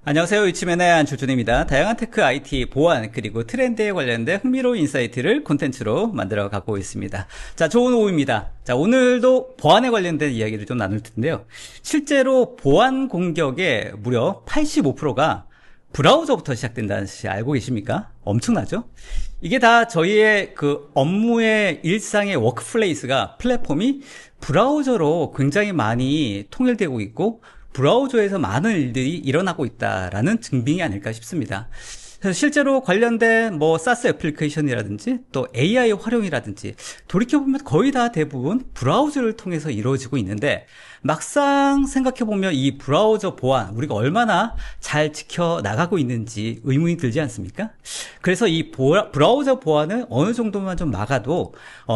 안녕하세요. 이치맨의 안철준입니다. 다양한 테크, IT, 보안, 그리고 트렌드에 관련된 흥미로운 인사이트를 콘텐츠로 만들어 갖고 있습니다. 자, 좋은 오후입니다. 자, 오늘도 보안에 관련된 이야기를 좀 나눌 텐데요. 실제로 보안 공격의 무려 85%가 브라우저부터 시작된다는 사실 알고 계십니까? 엄청나죠? 이게 다 저희의 그 업무의 일상의 워크플레이스가 플랫폼이 브라우저로 굉장히 많이 통일되고 있고 브라우저에서 많은 일들이 일어나고 있다라는 증빙이 아닐까 싶습니다. 그래서 실제로 관련된 SaaS 애플리케이션이라든지 또 AI 활용이라든지 돌이켜보면 거의 다 대부분 브라우저를 통해서 이루어지고 있는데 막상 생각해보면 이 브라우저 보안 우리가 얼마나 잘 지켜나가고 있는지 의문이 들지 않습니까? 그래서 이 브라우저 보안을 어느 정도만 좀 막아도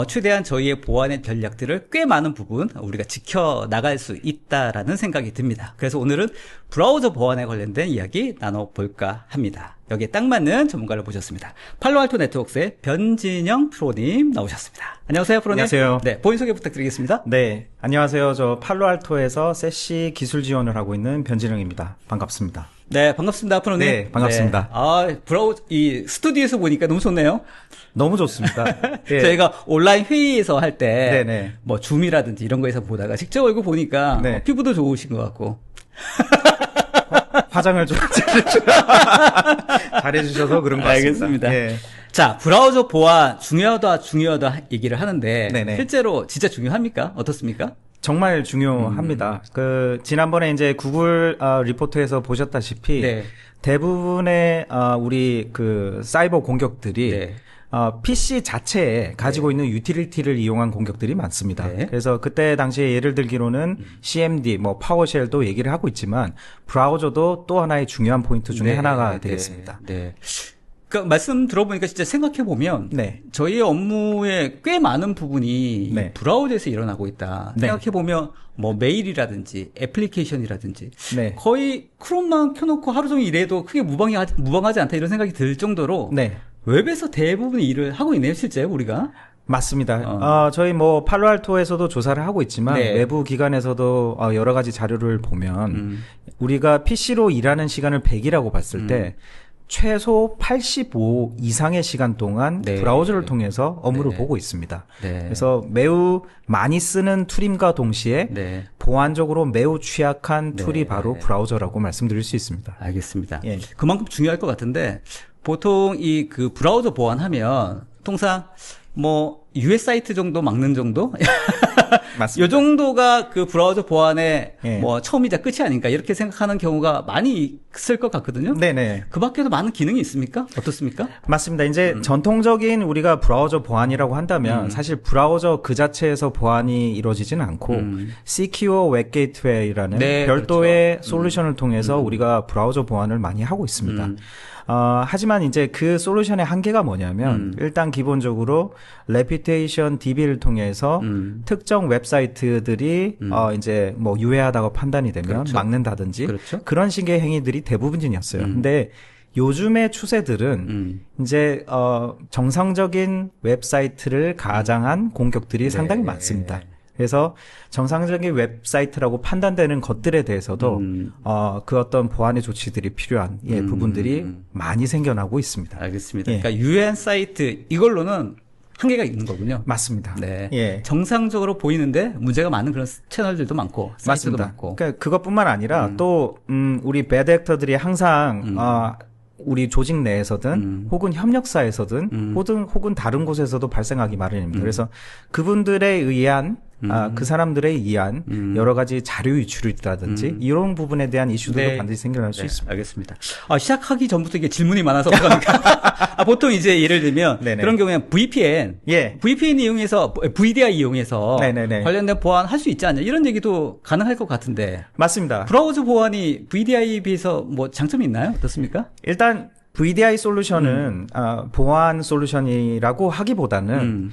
최대한 저희의 보안의 전략들을 꽤 많은 부분 우리가 지켜나갈 수 있다라는 생각이 듭니다. 그래서 오늘은 브라우저 보안에 관련된 이야기 나눠볼까 합니다. 여기에 딱 맞는 전문가를 모셨습니다. 팔로알토 네트워크스의 변진영 프로님 나오셨습니다. 안녕하세요, 프로님. 안녕하세요. 네, 본인 소개 부탁드리겠습니다. 네, 안녕하세요. 저 팔로알토에서 세시 기술 지원을 하고 있는 변진영입니다. 반갑습니다. 네, 반갑습니다, 프로님. 네, 반갑습니다. 네. 이 스튜디오에서 보니까 너무 좋네요. 너무 좋습니다. 네. 저희가 온라인 회의에서 할 때, 네네. 줌이라든지 이런 거에서 보다가 직접 얼굴 보니까 네. 피부도 좋으신 것 같고. 화장을 좀 잘해주셔서 그런 것 같습니다. 알겠습니다. 네. 자, 브라우저 보안 중요하다 얘기를 하는데 네네. 실제로 진짜 중요합니까? 어떻습니까? 정말 중요합니다. 지난번에 이제 구글 리포트에서 보셨다시피 네. 대부분의 우리 사이버 공격들이 네. PC 자체에 가지고 있는 유틸리티를 이용한 공격들이 많습니다. 네. 그래서 그때 당시에 예를 들기로는 CMD, 파워쉘도 얘기를 하고 있지만 브라우저도 또 하나의 중요한 포인트 중에 하나가 되겠습니다. 네. 그러니까 말씀 들어보니까 진짜 생각해보면 네. 저희의 업무의 꽤 많은 부분이 네. 브라우저에서 일어나고 있다. 네. 생각해보면 메일이라든지 애플리케이션이라든지 네. 거의 크롬만 켜놓고 하루 종일 일해도 크게 무방하지 않다 이런 생각이 들 정도로 네. 웹에서 대부분 일을 하고 있네요, 실제 우리가. 맞습니다. 저희 팔로알토에서도 조사를 하고 있지만 네. 외부 기관에서도 여러 가지 자료를 보면 우리가 PC로 일하는 시간을 100이라고 봤을 때 최소 85 이상의 시간 동안 네. 브라우저를 통해서 업무를 네. 보고 있습니다. 네. 그래서 매우 많이 쓰는 툴임과 동시에 네. 보안적으로 매우 취약한 네. 툴이 바로 브라우저라고 말씀드릴 수 있습니다. 알겠습니다. 예. 그만큼 중요할 것 같은데 보통 브라우저 보안하면 통상 US 사이트 정도 막는 정도? 맞습니다. 요 정도가 그 브라우저 보안의 예. 처음이자 끝이 아닌가 이렇게 생각하는 경우가 많이 있을 것 같거든요. 네네. 그 밖에도 많은 기능이 있습니까? 어떻습니까? 맞습니다. 이제 전통적인 우리가 브라우저 보안이라고 한다면 사실 브라우저 그 자체에서 보안이 이루어지지는 않고 Secure Web Gateway라는 네, 별도의 그렇죠. 솔루션을 통해서 우리가 브라우저 보안을 많이 하고 있습니다. 하지만 이제 그 솔루션의 한계가 뭐냐면 일단 기본적으로 레피테이션 DB를 통해서 특정 웹사이트들이 이제 유해하다고 판단이 되면 그렇죠. 막는다든지 그렇죠. 그런 식의 행위들이 대부분이었어요. 근데 요즘의 추세들은 이제 정상적인 웹사이트를 가장한 공격들이 상당히 많습니다. 그래서 정상적인 웹사이트라고 판단되는 것들에 대해서도 그 어떤 보안의 조치들이 필요한 부분들이 많이 생겨나고 있습니다. 알겠습니다. 예. 그러니까 UN 사이트 이걸로는 한계가 있는 거군요. 맞습니다. 네. 예. 정상적으로 보이는데 문제가 많은 그런 채널들도 많고 사이트도 맞습니다. 많고. 그러니까 그것뿐만 아니라 또 우리 배드 액터들이 항상 우리 조직 내에서든 혹은 협력사에서든 혹은 다른 곳에서도 발생하기 마련입니다. 그래서 그분들에 의한 그 사람들에 의한 여러 가지 자료 유출이라든지 이런 부분에 대한 이슈들도 네. 반드시 생겨날 수 네, 있습니다. 알겠습니다. 시작하기 전부터 이게 질문이 많아서 어떡합니까? 보통 이제 예를 들면 네네. 그런 경우에는 VPN 이용해서 VDI 이용해서 네네네. 관련된 보안 할 수 있지 않냐 이런 얘기도 가능할 것 같은데 맞습니다. 브라우저 보안이 VDI에 비해서 장점이 있나요? 어떻습니까? 일단 VDI 솔루션은 보안 솔루션이라고 하기보다는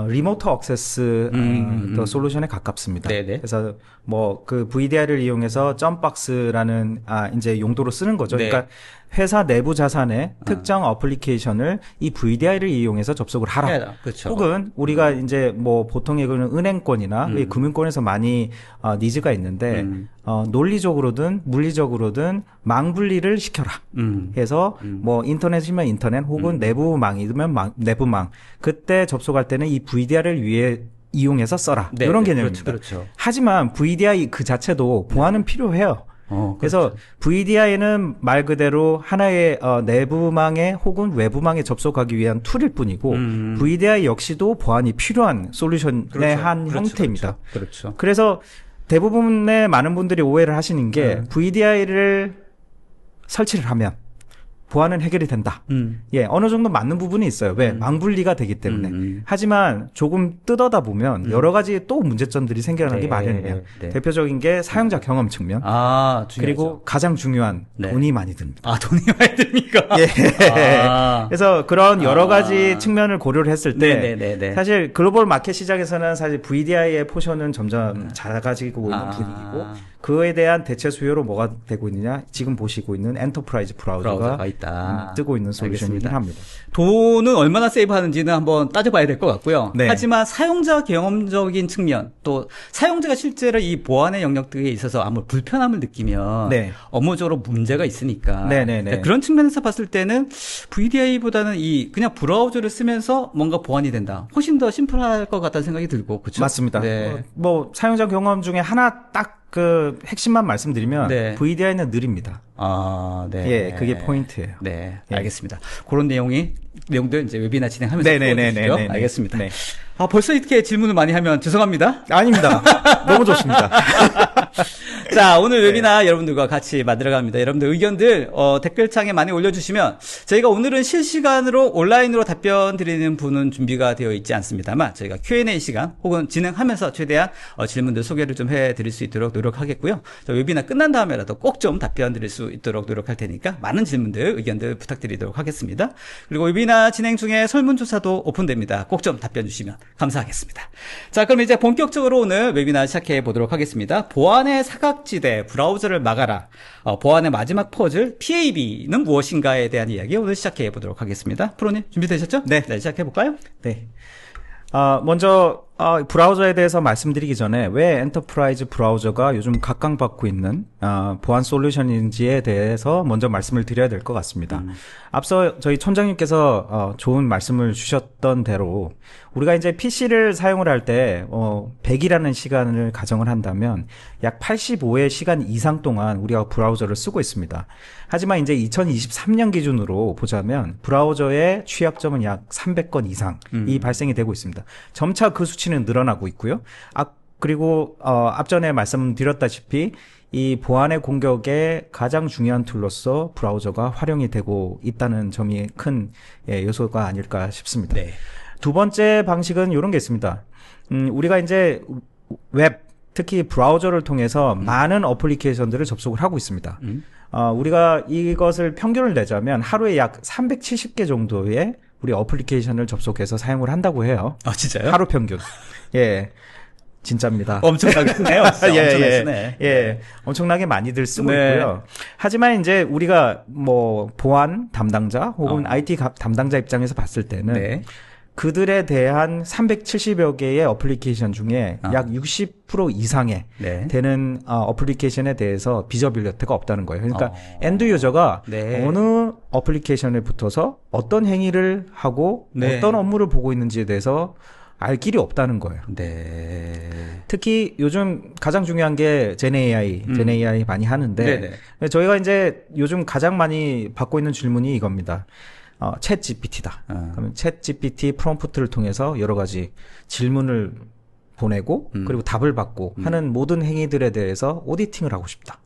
리모트 액세스 더 솔루션에 가깝습니다. 네네. 그래서 그 VDI를 이용해서 점박스라는 이제 용도로 쓰는 거죠. 네. 그러니까 회사 내부 자산의 특정 어플리케이션을 이 VDI를 이용해서 접속을 하라. 그렇죠. 혹은 우리가 이제 뭐 보통의 그런 은행권이나 이 금융권에서 많이 니즈가 있는데 논리적으로든 물리적으로든 망 분리를 시켜라. 해서 뭐 인터넷이면 인터넷 혹은 내부망이면 내부망. 그때 접속할 때는 이 VDI를 위해 이용해서 써라. 네, 이런 네, 개념입니다. 그렇죠. 하지만 VDI 그 자체도 보안은 필요해요. 그래서 그렇죠. VDI는 말 그대로 하나의 내부망에 혹은 외부망에 접속하기 위한 툴일 뿐이고 VDI 역시도 보안이 필요한 솔루션의 그렇죠. 한 형태입니다. 그렇죠. 그래서 대부분의 많은 분들이 오해를 하시는 게 VDI를 설치를 하면 보안은 해결이 된다. 예, 어느 정도 맞는 부분이 있어요. 왜? 망분리가 되기 때문에. 하지만 조금 뜯어다 보면 여러 가지 또 문제점들이 생겨나는 게 마련이에요. 네. 대표적인 게 사용자 경험 측면. 중요하죠. 그리고 가장 중요한 네. 돈이 많이 듭니다. 돈이 많이 듭니까? 예. 그래서 그런 여러 가지 측면을 고려를 했을 때 네네네네. 사실 글로벌 마켓 시장에서는 사실 VDI의 포션은 점점 작아지고 있는 분위기고 그에 대한 대체 수요로 뭐가 되고 있느냐? 지금 보시고 있는 엔터프라이즈 브라우저가 있다. 뜨고 있는 솔루션이긴 합니다. 돈은 얼마나 세이브하는지는 한번 따져봐야 될 것 같고요. 네. 하지만 사용자 경험적인 측면 또 사용자가 실제로 이 보안의 영역들에 있어서 아무 불편함을 느끼면 네. 업무적으로 문제가 있으니까 네네네. 그런 측면에서 봤을 때는 VDI보다는 이 그냥 브라우저를 쓰면서 뭔가 보안이 된다. 훨씬 더 심플할 것 같다는 생각이 들고 그렇죠? 맞습니다. 네. 뭐 사용자 경험 중에 하나 딱 그 핵심만 말씀드리면 네. VDI는 느립니다. 네. 예, 그게 포인트예요. 네, 예. 알겠습니다. 그런 내용들 이제 웨비나 진행하면서 네네네네. 보여주시죠. 알겠습니다. 네. 벌써 이렇게 질문을 많이 하면 죄송합니다. 아닙니다. 너무 좋습니다. 자, 오늘 웨비나 여러분들과 같이 만들어갑니다. 여러분들 의견들 댓글창에 많이 올려주시면 저희가 오늘은 실시간으로 온라인으로 답변 드리는 분은 준비가 되어 있지 않습니다만 저희가 Q&A 시간 혹은 진행하면서 최대한 질문들 소개를 좀 해드릴 수 있도록 노력하겠고요. 저 웨비나 끝난 다음에라도 꼭 좀 답변 드릴 수 있도록 노력할 테니까 많은 질문들 의견들 부탁드리도록 하겠습니다. 그리고 웨비나 진행 중에 설문조사도 오픈됩니다. 꼭 좀 답변 주시면 감사하겠습니다. 자, 그럼 이제 본격적으로 오늘 웨비나 시작해 보도록 하겠습니다. 보안의 사각지대, 브라우저를 막아라. 보안의 마지막 퍼즐, PAB는 무엇인가에 대한 이야기 오늘 시작해 보도록 하겠습니다. 프로님 준비되셨죠? 네. 시작해 볼까요? 네. 먼저 브라우저에 대해서 말씀드리기 전에 왜 엔터프라이즈 브라우저가 요즘 각광받고 있는 보안 솔루션인지에 대해서 먼저 말씀을 드려야 될 것 같습니다. 앞서 저희 촌장님께서 좋은 말씀을 주셨던 대로 우리가 이제 PC를 사용을 할 때 100이라는 시간을 가정을 한다면 약 85의 시간 이상 동안 우리가 브라우저를 쓰고 있습니다. 하지만 이제 2023년 기준으로 보자면 브라우저의 취약점은 약 300건 이상이 발생이 되고 있습니다. 점차 그 수치는 늘어나고 있고요. 그리고 앞전에 말씀드렸다시피 이 보안의 공격의 가장 중요한 툴로서 브라우저가 활용이 되고 있다는 점이 큰 요소가 아닐까 싶습니다. 네. 두 번째 방식은 이런 게 있습니다. 우리가 이제 웹, 특히 브라우저를 통해서 많은 어플리케이션들을 접속을 하고 있습니다. 우리가 이것을 평균을 내자면 하루에 약 370개 정도의 우리 어플리케이션을 접속해서 사용을 한다고 해요. 진짜요? 하루 평균. 예. 진짜입니다. 엄청나게 쓰네요. 엄청나게 쓰네. 예. 엄청나게 많이들 쓰고 네. 있고요. 하지만 이제 우리가 뭐 보안 담당자 혹은 IT 담당자 입장에서 봤을 때는 네. 그들에 대한 370여 개의 어플리케이션 중에 약 60% 이상의 네. 되는 어플리케이션에 대해서 비저빌리티가 없다는 거예요. 그러니까 엔드 유저가 네. 어느 어플리케이션에 붙어서 어떤 행위를 하고 네. 어떤 업무를 보고 있는지에 대해서 알 길이 없다는 거예요. 네. 특히 요즘 가장 중요한 게 제네AI 많이 하는데 네네. 저희가 이제 요즘 가장 많이 받고 있는 질문이 이겁니다. 챗 GPT다. 그러면 챗 GPT 프롬프트를 통해서 여러 가지 질문을 보내고 그리고 답을 받고 하는 모든 행위들에 대해서 오디팅을 하고 싶다.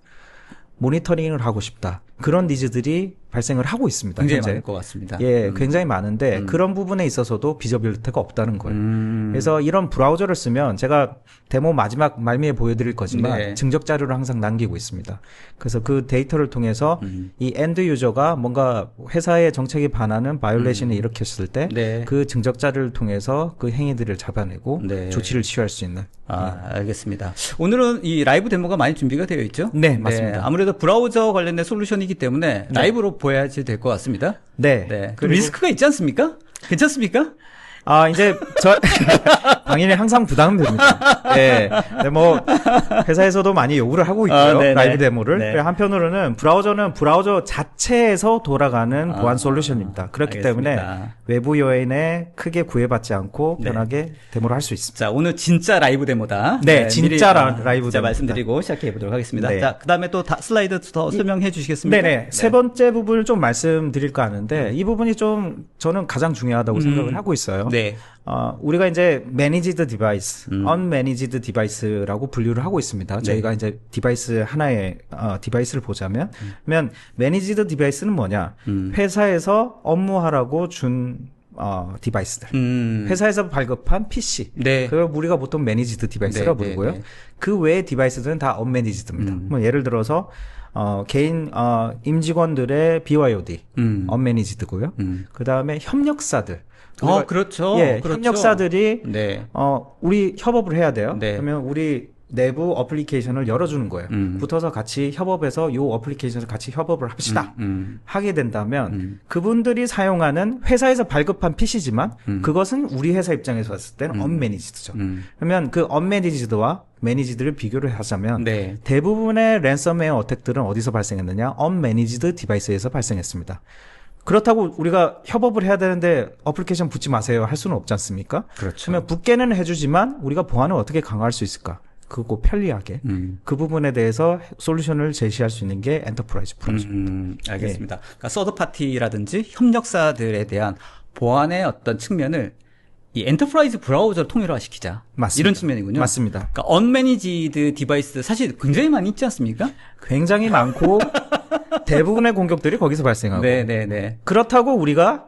모니터링을 하고 싶다. 그런 니즈들이 발생을 하고 있습니다. 굉장히 현재. 많을 것 같습니다. 예, 굉장히 많은데 그런 부분에 있어서도 비저빌리티가 없다는 거예요. 그래서 이런 브라우저를 쓰면 제가 데모 마지막 말미에 보여드릴 거지만 네. 증적 자료를 항상 남기고 있습니다. 그래서 그 데이터를 통해서 이 엔드 유저가 뭔가 회사의 정책에 반하는 바이올레이션을 일으켰을 때 그 네. 증적 자료를 통해서 그 행위들을 잡아내고 네. 조치를 취할 수 있는. 알겠습니다. 오늘은 이 라이브 데모가 많이 준비가 되어 있죠? 네, 맞습니다. 아무래도 브라우저 관련된 솔루션이기 방송이기 때문에 라이브로 보여야지 될 것 같습니다. 네. 네. 그 리스크가 있지 않습니까? 괜찮습니까? 이제, 당연히 항상 부담은 됩니다. 네. 네, 뭐, 회사에서도 많이 요구를 하고 있고요. 라이브 데모를. 네. 한편으로는 브라우저는 브라우저 자체에서 돌아가는 보안 솔루션입니다. 그렇기 알겠습니다. 때문에 외부 요인에 크게 구애받지 않고 편하게 데모를 할 수 있습니다. 자, 오늘 진짜 라이브 데모다. 네, 진짜 라이브 데모입니다. 데모입니다. 말씀드리고 시작해 보도록 하겠습니다. 네. 자, 그 다음에 또 슬라이드 더 설명해 주시겠습니까? 네네. 세 번째 부분을 좀 말씀드릴까 하는데, 이 부분이 좀 저는 가장 중요하다고 생각을 하고 있어요. 네. 우리가 이제 managed device, unmanaged device라고 분류를 하고 있습니다. 저희가 이제 디바이스 하나의 디바이스를 보자면, 그러면 managed device는 뭐냐? 회사에서 업무하라고 준 디바이스들. 회사에서 발급한 PC. 네. 그걸 우리가 보통 managed device라고 네, 부르고요. 네, 네. 그 외의 디바이스들은 다 unmanaged입니다. 뭐 예를 들어서 개인 임직원들의 BYOD, unmanaged고요. 그 다음에 협력사들. 그렇죠. 예, 그렇죠. 협력사들이 네. 우리 협업을 해야 돼요. 네. 그러면 우리 내부 어플리케이션을 열어주는 거예요. 붙어서 같이 협업해서 요 어플리케이션을 같이 협업을 합시다. 하게 된다면 그분들이 사용하는 회사에서 발급한 PC지만 그것은 우리 회사 입장에서 봤을 때는 unmanaged죠. 그러면 그 unmanaged와 managed를 비교를 하자면 네. 대부분의 랜섬웨어 어택들은 어디서 발생했느냐? unmanaged 디바이스에서 발생했습니다. 그렇다고 우리가 협업을 해야 되는데 어플리케이션 붙지 마세요 할 수는 없지 않습니까? 그렇죠. 그러면 붙게는 해주지만 우리가 보안을 어떻게 강화할 수 있을까? 그거 편리하게 그 부분에 대해서 솔루션을 제시할 수 있는 게 엔터프라이즈 브라우저입니다. 알겠습니다. 그러니까 서드 파티라든지 협력사들에 대한 보안의 어떤 측면을 이 엔터프라이즈 브라우저를 통일화시키자. 맞습니다. 이런 측면이군요. 맞습니다. 그러니까 언매니지드 디바이스 사실 굉장히 많이 있지 않습니까? 굉장히 많고 대부분의 공격들이 거기서 발생하고. 네. 그렇다고 우리가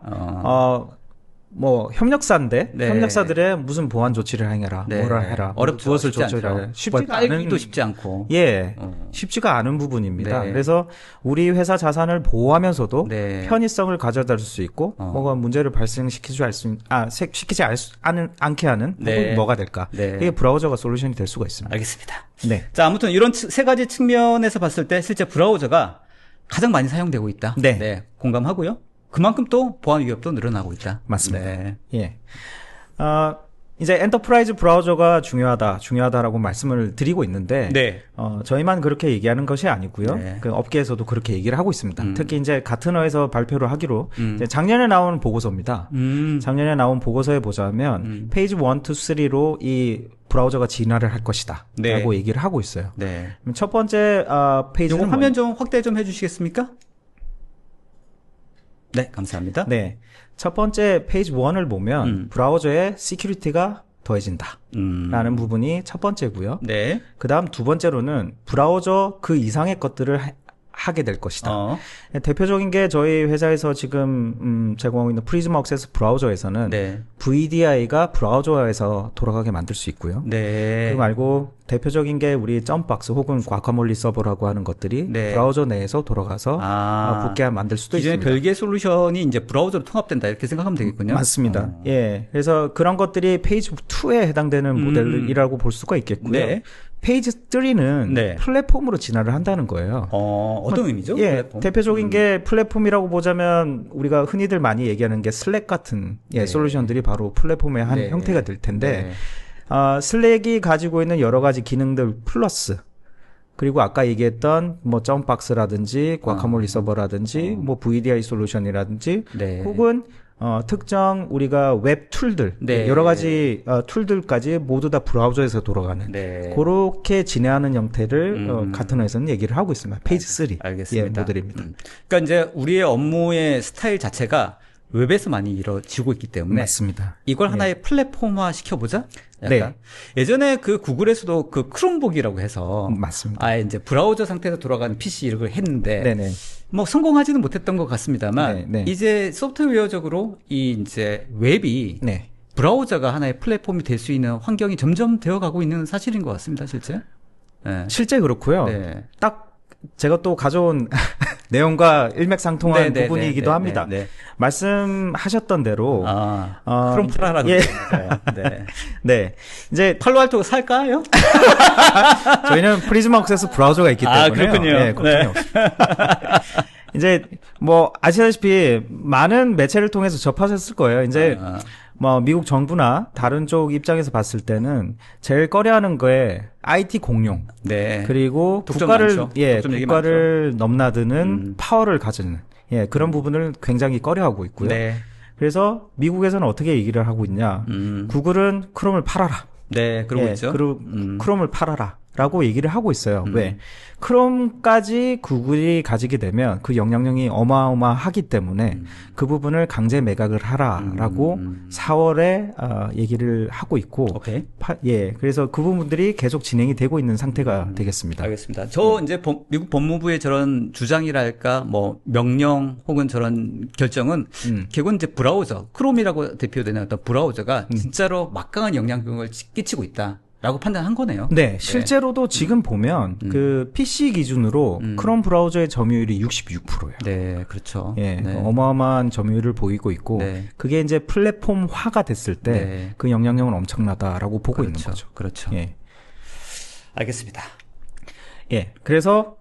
뭐 협력사인데 네. 협력사들의 무슨 보안 조치를 행해라, 네. 뭐라 해라, 어렵죠. 무엇을 쉽지 조치를 않죠. 해라. 쉽지가 않은 쉽지 않고. 예, 쉽지가 않은 부분입니다. 네. 그래서 우리 회사 자산을 보호하면서도 네. 편의성을 가져다 줄 수 있고 뭐가 문제를 발생시키지 않게 하는 네. 부분이 뭐가 될까? 네. 이게 브라우저가 솔루션이 될 수가 있습니다. 알겠습니다. 네. 자, 아무튼 이런 세 가지 측면에서 봤을 때 실제 브라우저가 가장 많이 사용되고 있다. 네. 공감하고요. 그만큼 또 보안 위협도 늘어나고 있다. 맞습니다. 네. 예. 이제 엔터프라이즈 브라우저가 중요하다라고 말씀을 드리고 있는데, 네. 저희만 그렇게 얘기하는 것이 아니고요. 네. 그 업계에서도 그렇게 얘기를 하고 있습니다. 특히 이제 가트너에서 발표를 하기로, 이제 작년에 나온 보고서입니다. 작년에 나온 보고서에 보자면, 페이지 1, 2, 3로 이 브라우저가 진화를 할 것이다. 네. 라고 얘기를 하고 있어요. 네. 그럼 첫 번째, 페이지는 요거 화면 좀 확대 좀 해주시겠습니까? 네, 감사합니다. 네. 첫 번째 페이지 1을 보면 브라우저의 시큐리티가 더해진다. 라는 부분이 첫 번째고요. 네. 그 다음 두 번째로는 브라우저 그 이상의 것들을 하게 될 것이다. 대표적인 게 저희 회사에서 지금 제공하고 있는 프리즈마 액세스 브라우저에서는 네. VDI가 브라우저에서 돌아가게 만들 수 있고요. 네. 그거 말고 대표적인 게 우리 점박스 혹은 과카몰리 서버라고 하는 것들이 네. 브라우저 내에서 돌아가서 붙게 만들 수도 기존의 있습니다. 별개 솔루션이 이제 브라우저로 통합된다 이렇게 생각하면 되겠군요. 맞습니다. 예. 그래서 그런 것들이 페이지 2에 해당되는 모델이라고 볼 수가 있겠고요. 네. 페이지 3는 네. 플랫폼으로 진화를 한다는 거예요. 어떤 의미죠? 예, 플랫폼? 대표적인 게 플랫폼이라고 보자면 우리가 흔히들 많이 얘기하는 게 슬랙 같은 네. 솔루션들이 바로 플랫폼의 한 네. 형태가 될 텐데 네. 슬랙이 가지고 있는 여러 가지 기능들 플러스 그리고 아까 얘기했던 뭐 점박스라든지 과카몰리 서버라든지 뭐 VDI 솔루션이라든지 네. 혹은 특정 우리가 웹 툴들 네. 여러 가지 툴들까지 모두 다 브라우저에서 돌아가는 네. 그렇게 진행하는 형태를 가트너에서는 얘기를 하고 있습니다. 페이지 3 알겠습니다. 예, 모델입니다. 그러니까 이제 우리의 업무의 스타일 자체가 웹에서 많이 이루어지고 있기 때문에 맞습니다. 이걸 하나의 플랫폼화 시켜보자. 약간 네. 예전에 그 구글에서도 그 크롬북이라고 해서 맞습니다. 아예 이제 브라우저 상태에서 돌아가는 PC 이걸 했는데 네네. 뭐 성공하지는 못했던 것 같습니다만 네, 네. 이제 소프트웨어적으로 이 이제 웹이 네. 브라우저가 하나의 플랫폼이 될 수 있는 환경이 점점 되어가고 있는 사실인 것 같습니다, 실제. 네. 실제 그렇고요. 네. 딱 제가 또 가져온 내용과 일맥상통한 네, 네, 부분이기도 네, 합니다. 네, 네. 말씀하셨던 대로 크롬 프라라고 예. 네. 네. 이제 팔로알토 살까요? 저희는 프리즈마 액세스 브라우저가 있기 때문에 그렇군요. 네, 걱정이 네. 없습니다. 이제 뭐 아시다시피 많은 매체를 통해서 접하셨을 거예요. 이제 뭐 미국 정부나 다른 쪽 입장에서 봤을 때는 제일 꺼려하는 거에 IT 공룡, 네. 그리고 독점 국가를 많죠. 예 독점 얘기 국가를 넘나드는 파워를 가지는 예 그런 부분을 굉장히 꺼려하고 있고요. 네. 그래서 미국에서는 어떻게 얘기를 하고 있냐? 구글은 크롬을 팔아라. 네, 그러고 예, 있죠. 그리고 크롬을 팔아라. 라고 얘기를 하고 있어요. 왜? 크롬까지 구글이 가지게 되면 그 영향력이 어마어마하기 때문에 그 부분을 강제 매각을 하라라고 4월에 얘기를 하고 있고, 오케이. 예, 그래서 그 부분들이 계속 진행이 되고 있는 상태가 되겠습니다. 알겠습니다. 이제 미국 법무부의 저런 주장이랄까, 뭐 명령 혹은 저런 결정은 결국은 이제 브라우저, 크롬이라고 대표되는 어떤 브라우저가 진짜로 막강한 영향력을 끼치고 있다. 라고 판단한 거네요. 네, 실제로도 지금 보면 그 PC 기준으로 크롬 브라우저의 점유율이 66%예요. 네, 그렇죠. 예, 네. 어마어마한 점유율을 보이고 있고 네. 그게 이제 플랫폼화가 됐을 때 그 네. 영향력은 엄청나다라고 보고 있는 그렇죠. 거죠. 그렇죠. 예, 알겠습니다. 예, 그래서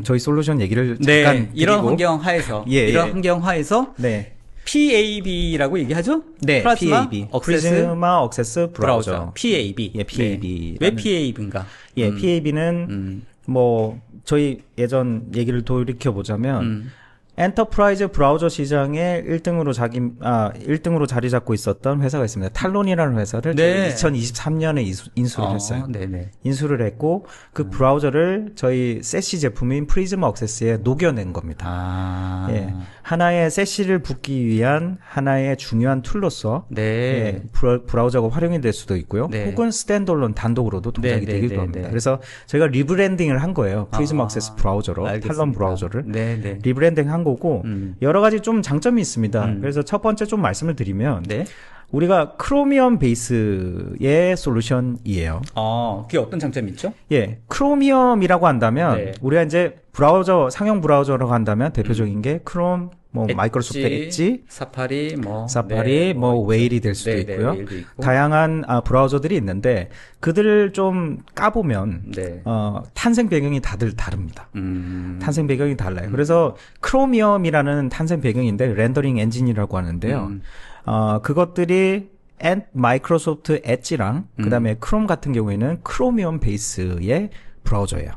저희 솔루션 얘기를 네, 잠깐 이런 드리고. 환경 하에서 예, 이런 예. 환경 하에서 네, PAB라고 얘기하죠? 네, 플라즈마 PAB, 억세스 프리즈마 억세스 브라우저. PAB. 예, PAB. 네. 왜 PAB인가? 예, PAB는 뭐 저희 예전 얘기를 돌이켜 보자면 엔터프라이즈 브라우저 시장에 1등으로 자리 잡고 있었던 회사가 있습니다. 탈론이라는 회사를 네. 2023년에 인수를 했어요. 네네. 인수를 했고 그 브라우저를 저희 세시 제품인 프리즈마 억세스에 녹여낸 겁니다. 아. 예, 하나의 세시를 붓기 위한 하나의 중요한 툴로서 네. 예, 브라우저가 활용이 될 수도 있고요. 네. 혹은 스탠드얼론 단독으로도 동작이 네, 되기도 네, 합니다. 네. 그래서 저희가 리브랜딩을 한 거예요. 프리즈마 아, 억세스 브라우저로 알겠습니다. 탈론 브라우저를 네네. 리브랜딩 한 거고 여러 가지 좀 장점이 있습니다. 그래서 첫 번째 좀 말씀을 드리면 네. 우리가 크로미엄 베이스의 솔루션이에요. 그게 어떤 장점이 있죠? 예, 크로미엄이라고 한다면 네. 우리가 이제 브라우저 상용 브라우저라고 한다면 대표적인 게 크롬, 뭐 마이크로소프트 엣지, 사파리, 사파리, 뭐 웨일이 될 수도 네, 있고요. 네, 웨일도 있고. 다양한 브라우저들이 있는데 그들을 좀 까보면 네. 탄생 배경이 다들 다릅니다. 탄생 배경이 달라요. 그래서 크로미엄이라는 탄생 배경인데 렌더링 엔진이라고 하는데요. 그것들이 마이크로소프트 엣지랑 그다음에 크롬 같은 경우에는 크로미엄 베이스의 브라우저예요.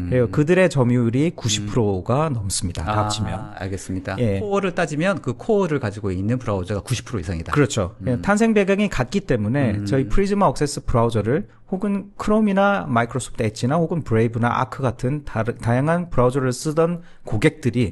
그리고 그들의 점유율이 90%가 넘습니다. 다 합치면. 알겠습니다. 예. 코어를 따지면 그 코어를 가지고 있는 브라우저가 90% 이상이다. 그렇죠. 탄생 배경이 같기 때문에 저희 프리즈마 억세스 브라우저를 혹은 크롬이나 마이크로소프트 엣지나 혹은 브레이브나 아크 같은 다양한 브라우저를 쓰던 고객들이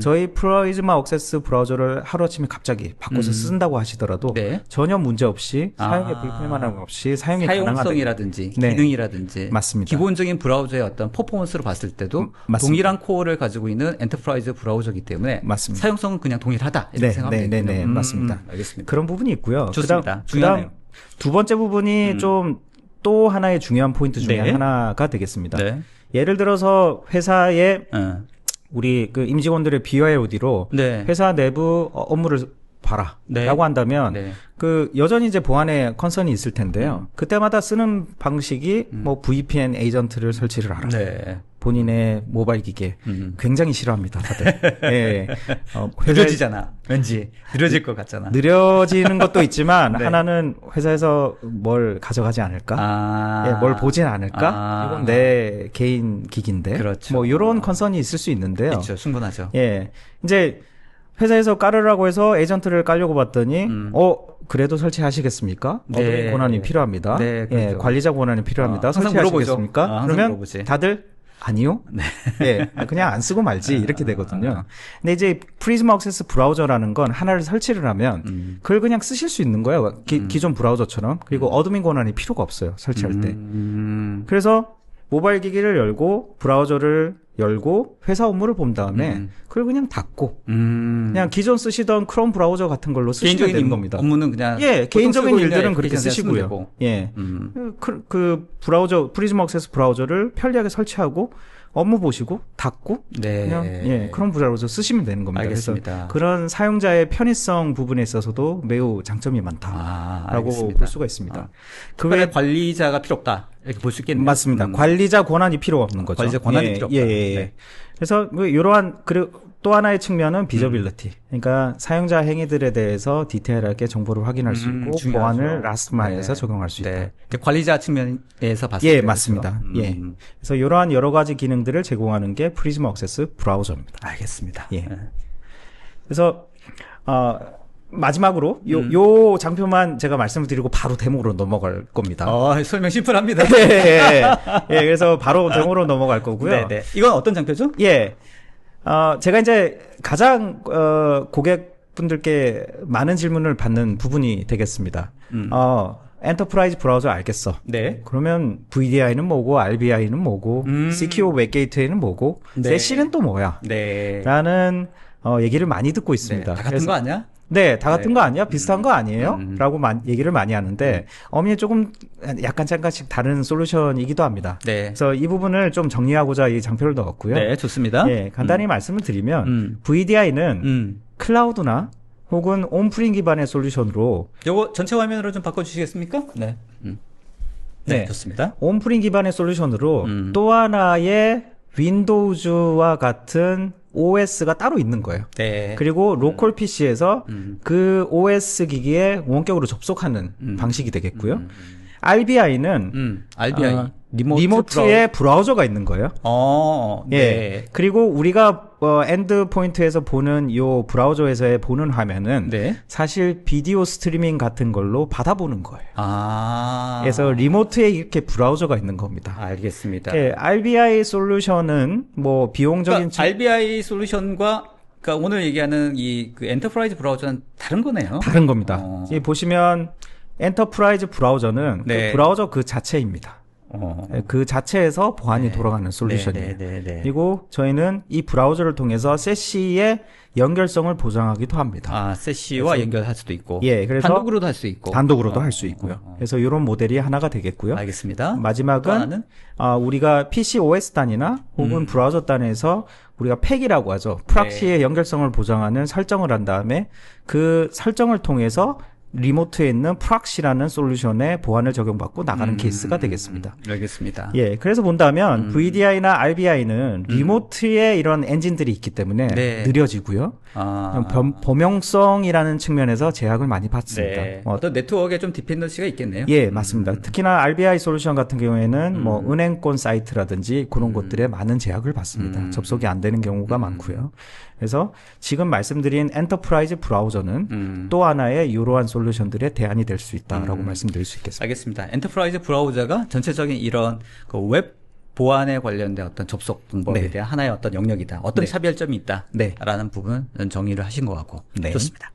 저희 프리즈마 억세스 브라우저를 하루아침에 갑자기 바꿔서 쓴다고 하시더라도 네. 전혀 문제 없이 사용에 불편함 없이 사용이 가능하다. 사용성이라든지 네. 기능이라든지 맞습니다. 기본적인 브라우저의 어떤 퍼포먼스로 봤을 때도 맞습니다. 동일한 코어를 가지고 있는 엔터프라이즈 브라우저이기 때문에 맞습니다. 사용성은 그냥 동일하다 이렇게 생각하면 되겠군요. 맞습니다. 알겠습니다. 그런 부분이 있고요. 좋습니다. 그다음 중요하네요. 두 번째 부분이 좀 또 하나의 중요한 포인트 중에 네. 하나가 되겠습니다. 네. 예를 들어서 회사에 어. 우리 그 임직원들의 BYOD로 네. 회사 내부 업무를 봐라. 네. 라고 한다면 네. 그 여전히 이제 보안에 컨선이 있을 텐데요. 그때마다 쓰는 방식이 뭐 VPN 에이전트를 설치를 하라. 네. 본인의 모바일 기기에 굉장히 싫어합니다, 다들. 예. 느려지잖아. 왠지 느려질 것 같잖아. 느려지는 것도 있지만 네. 하나는 회사에서 뭘 가져가지 않을까? 예, 뭘 보진 않을까? 이건 내 개인 기기인데. 그렇죠. 뭐 이런 컨선이 있을 수 있는데요. 있죠. 충분하죠. 예. 이제 회사에서 깔으라고 해서 에이전트를 깔려고 봤더니 그래도 설치하시겠습니까? 네. 어드민 권한이 필요합니다. 네, 예, 그렇죠. 관리자 권한이 필요합니다. 항상 설치하시겠습니까? 물어보죠. 항상 그러면 물어보지. 다들 아니요. 네. 예, 그냥 안 쓰고 말지 이렇게 되거든요. 근데 이제 프리즈마 억세스 브라우저라는 건 하나를 설치를 하면 그걸 그냥 쓰실 수 있는 거예요. 기존 브라우저처럼. 그리고 어드민 권한이 필요가 없어요. 설치할 때. 그래서 모바일 기기를 열고 브라우저를 열고 회사 업무를 본 다음에 그걸 그냥 닫고 그냥 기존 쓰시던 크롬 브라우저 같은 걸로 쓰시면 되는 겁니다. 업무는 그냥 예, 개인적인 일들은 그렇게 애플리케이션 쓰면 쓰시고요. 되고. 예, 그 브라우저 프리즈마 억세스 브라우저를 편리하게 설치하고 업무 보시고 닫고 네. 그냥 예, 크롬 브라우저 쓰시면 되는 겁니다. 알겠습니다. 그래서 그런 사용자의 편의성 부분에 있어서도 매우 장점이 많다라고 알겠습니다. 볼 수가 있습니다. 그 외에 관리자가 필요 없다 이렇게 볼 수 있겠네요. 맞습니다. 관리자 권한이 필요 없는 거죠. 관리자 권한이 필요 없다. 예. 네. 그래서 뭐 이러한 그리고 또 하나의 측면은 비저빌리티. 그러니까 사용자 행위들에 대해서 디테일하게 정보를 확인할 수 있고 중요하죠. 보안을 라스트 마일에서 네. 적용할 수 있다. 네. 관리자 측면에서 봤을 예, 때 맞습니다. 그렇죠. 예. 그래서 이러한 여러 가지 기능들을 제공하는 게 프리즘 액세스 브라우저입니다. 알겠습니다. 예. 네. 그래서 마지막으로 요 장표만 제가 말씀을 드리고 바로 데모로 넘어갈 겁니다. 설명 심플합니다. 예, 그래서 바로 데모로 넘어갈 거고요. 네, 네. 이건 어떤 장표죠? 예. 제가 이제 가장 고객분들께 많은 질문을 받는 부분이 되겠습니다. 엔터프라이즈 브라우저 알겠어. 네. 그러면 VDI는 뭐고, RBI는 뭐고, CQO 웹 게이트웨이는 뭐고, 네. 세시는 또 뭐야? 네. 라는 얘기를 많이 듣고 있습니다. 네. 다 같은 거 아니야? 네, 다 같은 네. 거 아니야? 비슷한 거 아니에요? 라고 얘기를 많이 하는데, 엄연히 조금 약간 잠깐씩 다른 솔루션이기도 합니다. 네. 그래서 이 부분을 좀 정리하고자 이 장표를 넣었고요. 네, 좋습니다. 예, 간단히 말씀을 드리면, VDI는 클라우드나 혹은 온프림 기반의 솔루션으로, 요거 전체 화면으로 좀 바꿔주시겠습니까? 네. 네, 네. 좋습니다. 온프림 기반의 솔루션으로 또 하나의 윈도우즈와 같은 OS가 따로 있는 거예요. 네. 그리고 로컬 PC에서 그 OS 기기에 원격으로 접속하는 방식이 되겠고요. RBI는 RBI. 리모트에 브라우저가 있는 거예요. 네. 예. 그리고 우리가 엔드 포인트에서 보는 요 브라우저에서의 보는 화면은 네. 사실 비디오 스트리밍 같은 걸로 받아보는 거예요. 그래서 리모트에 이렇게 브라우저가 있는 겁니다. 알겠습니다. 예, RBI 솔루션은 뭐 비용적인 그러니까 RBI 솔루션과 그러니까 오늘 얘기하는 그 엔터프라이즈 브라우저는 다른 거네요. 다른 겁니다. 이 보시면 엔터프라이즈 브라우저는 네. 그 브라우저 그 자체입니다. 그 자체에서 보안이 돌아가는 솔루션이에요. 네. 그리고 저희는 이 브라우저를 통해서 세시의 연결성을 보장하기도 합니다. 세시와 연결할 수도 있고. 예, 그래서 단독으로도 할 수 있고. 단독으로도 할 수 있고요. 그래서 이런 모델이 하나가 되겠고요. 알겠습니다. 또 마지막은 하나는? 우리가 PC OS 단이나 혹은 브라우저 단에서 우리가 팩이라고 하죠. 프락시의 연결성을 보장하는 설정을 한 다음에 그 설정을 통해서 리모트에 있는 프락시라는 솔루션에 보안을 적용받고 나가는 케이스가 되겠습니다. 알겠습니다. 예, 그래서 본다면 VDI나 RBI는 리모트에 이런 엔진들이 있기 때문에 네. 느려지고요. 범용성이라는 측면에서 제약을 많이 받습니다. 네. 어떤 네트워크에 좀 디펜던시가 있겠네요. 예, 맞습니다. 특히나 RBI 솔루션 같은 경우에는 뭐 은행권 사이트라든지 그런 곳들에 많은 제약을 받습니다. 접속이 안 되는 경우가 많고요. 그래서 지금 말씀드린 엔터프라이즈 브라우저는 또 하나의 이러한 솔루션들의 대안이 될 수 있다라고 말씀드릴 수 있겠습니다. 알겠습니다. 엔터프라이즈 브라우저가 전체적인 이런 그 웹 보안에 관련된 어떤 접속 방법에 네. 대한 하나의 어떤 영역이다. 어떤 네. 차별점이 있다. 네. 라는 부분은 정의를 하신 것 같고. 네. 좋습니다.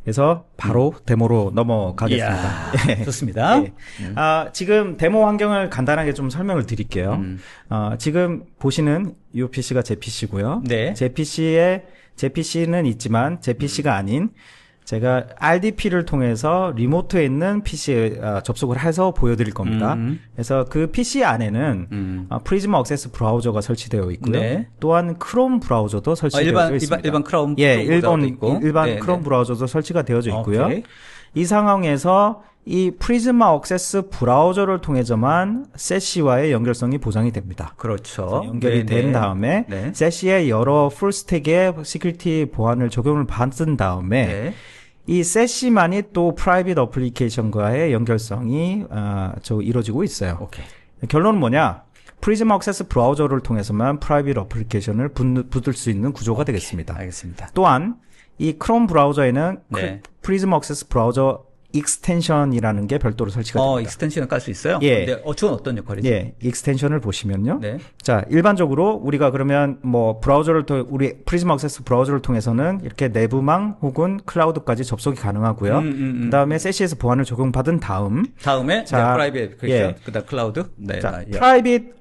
그래서 바로 데모로 넘어가겠습니다. 이야, 좋습니다. 예. 지금 데모 환경을 간단하게 좀 설명을 드릴게요. 지금 보시는 이 PC가 제 PC고요. 네. 제 PC는 있지만 제 PC가 아닌 제가 RDP를 통해서 리모트에 있는 PC에 접속을 해서 보여드릴 겁니다. 그래서 그 PC 안에는 프리즘 액세스 브라우저가 설치되어 있고요. 네. 또한 크롬 브라우저도 설치되어 있습니다. 일반 크롬 예, 브라우저도 있고. 일반 네, 크롬 네. 브라우저도 설치가 되어져 있고요. 오케이. 이 상황에서 이 프리즈마 액세스 브라우저를 통해서만 세시와의 연결성이 보장이 됩니다. 그렇죠. 연결이 된 다음에 네. 세시의 여러 풀스택의 시큐리티 보안을 적용을 받은 다음에 네. 이 세시만이 또 프라이빗 어플리케이션과의 연결성이 이루어지고 있어요. 오케이. 결론은 뭐냐? 프리즘 액세스 브라우저를 통해서만 프라이빗 어플리케이션을 붙을 수 있는 구조가 되겠습니다. 알겠습니다. 또한 이 크롬 브라우저에는 네. 프리즘 액세스 브라우저 익스텐션이라는 게 별도로 설치가 됩니다. 익스텐션을 깔 수 있어요? 예. 네. 저건 어떤 역할이죠? 예, 익스텐션을 보시면요. 네. 자, 일반적으로 우리가 그러면 뭐 브라우저를 우리 프리즘 액세스 브라우저를 통해서는 이렇게 내부망 혹은 클라우드까지 접속이 가능하고요. 그다음에 세시에서 보안을 적용받은 다음에 자, 프라이빗 예. 그다음 클라우드. 네. 자, 프라이빗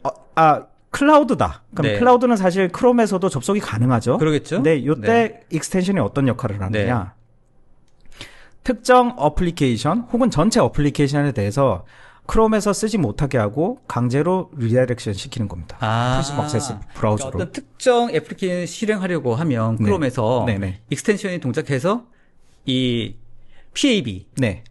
클라우드다. 그럼 네. 클라우드는 사실 크롬에서도 접속이 가능하죠. 그러겠죠? 근데 요때 네. 익스텐션이 어떤 역할을 하느냐? 특정 어플리케이션 혹은 전체 어플리케이션에 대해서 크롬에서 쓰지 못하게 하고 강제로 리다이렉션 시키는 겁니다. 프리즘 액세스 브라우저로. 그러니까 어떤 특정 애플리케이션 실행하려고 하면 네. 크롬에서 네네. 익스텐션이 동작해서 이 PAB 네.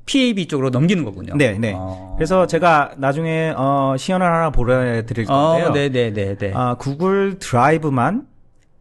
쪽으로 넘기는 거군요. 네, 네. 그래서 제가 나중에 시연을 하나 보여드릴 건데요. 네네네네. 구글 드라이브만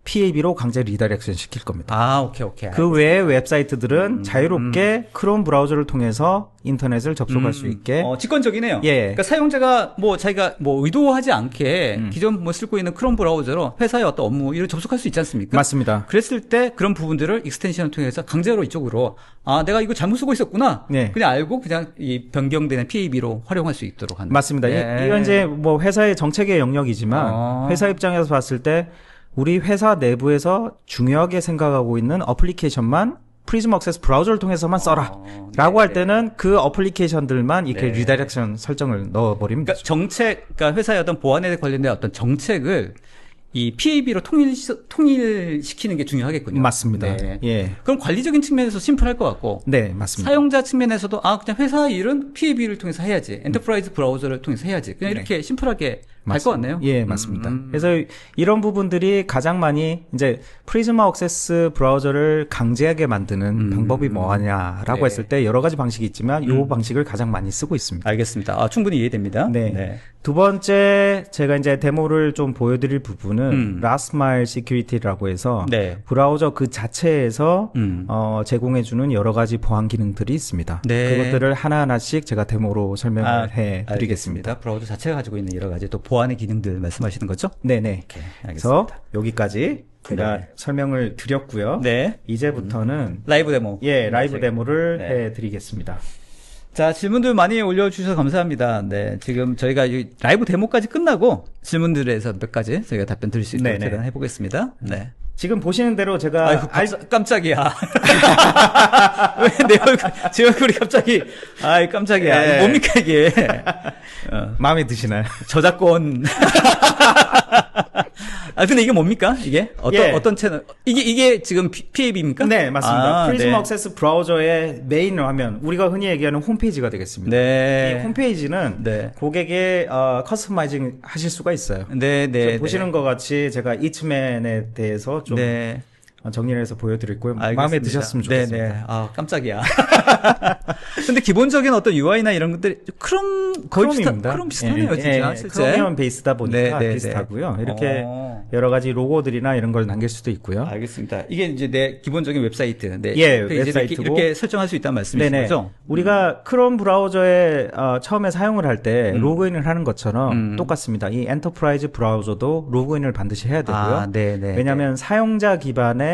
PAB로 강제 리다이렉션 시킬 겁니다. 아, 오케이, 오케이. 그 외의 웹사이트들은 자유롭게 크롬 브라우저를 통해서 인터넷을 접속할 수 있게. 직관적이네요. 예. 그러니까 사용자가 뭐 자기가 뭐 의도하지 않게 기존 뭐 쓰고 있는 크롬 브라우저로 회사의 어떤 업무 이를 접속할 수 있지 않습니까? 맞습니다. 그랬을 때 그런 부분들을 익스텐션을 통해서 강제로 이쪽으로 아, 내가 이거 잘못 쓰고 있었구나. 네. 그냥 알고 그냥 이 변경되는 PAB로 활용할 수 있도록 하는. 맞습니다. 예. 이건 이제 뭐 회사의 정책의 영역이지만 회사 입장에서 봤을 때 우리 회사 내부에서 중요하게 생각하고 있는 어플리케이션만 프리즘 액세스 브라우저를 통해서만 써라 라고 할 때는 그 어플리케이션들만 이렇게 리다이렉션 설정을 넣어버리면 그러니까 그러니까 회사의 어떤 보안에 관련된 어떤 정책을 이 PAB로 통일시키는 게 중요하겠군요. 맞습니다. 네. 예. 그럼 관리적인 측면에서 심플할 것 같고. 네, 맞습니다. 사용자 측면에서도 아, 그냥 회사 일은 PAB를 통해서 해야지. 엔터프라이즈 브라우저를 통해서 해야지. 그냥 이렇게 심플하게 할 것 같네요. 예, 맞습니다. 그래서 이런 부분들이 가장 많이 이제 프리즈마 액세스 브라우저를 강제하게 만드는 방법이 뭐하냐라고 했을 때 여러 가지 방식이 있지만 이 방식을 가장 많이 쓰고 있습니다. 알겠습니다. 아, 충분히 이해됩니다. 네. 두 번째 제가 이제 데모를 좀 보여드릴 부분은 Last Mile Security라고 해서 브라우저 그 자체에서 제공해주는 여러 가지 보안 기능들이 있습니다. 그것들을 하나하나씩 제가 데모로 설명을 해드리겠습니다. 브라우저 자체가 가지고 있는 여러 가지 또 보안의 기능들 말씀하시는 거죠? 네네. 오케이, 그래서 여기까지 제가 설명을 드렸고요. 네. 이제부터는 라이브 데모. 라이브 데모를 해드리겠습니다. 자, 질문들 많이 올려주셔서 감사합니다. 네, 지금 저희가 이 라이브 데모까지 끝나고 질문들에서 몇 가지 저희가 답변 드릴 수 있도록 최대한 해보겠습니다. 네. 지금 보시는 대로 제가 아이고, 깜짝이야. 왜 내 얼굴, 제 얼굴이 갑자기 아이 깜짝이야. 뭡니까 이게? 마음에 드시나요? 저작권. 아, 근데 이게 뭡니까? 이게? 어떤 채널? 이게 지금 PAB입니까? 네, 맞습니다. 프리즘 액세스 브라우저의 메인 화면, 우리가 흔히 얘기하는 홈페이지가 되겠습니다. 이 홈페이지는 고객의 커스터마이징 하실 수가 있어요. 보시는 것 같이 제가 이츠맨에 대해서 좀 정리를 해서 보여드렸고요. 마음에 드셨으면 좋겠습니다. 네네. 아, 깜짝이야. 근데 기본적인 어떤 UI나 이런 것들이 거의 크롬 비슷하네요, 진짜. 실제. 크롬이온 베이스다 보니까 비슷하고요. 이렇게 여러 가지 로고들이나 이런 걸 남길 수도 있고요. 알겠습니다. 이게 이제 내 기본적인 웹사이트. 웹사이트고 이렇게 설정할 수 있다는 말씀이신 거죠? 우리가 크롬 브라우저에 처음에 사용을 할 때 로그인을 하는 것처럼 똑같습니다. 이 엔터프라이즈 브라우저도 로그인을 반드시 해야 되고요. 왜냐하면 사용자 기반의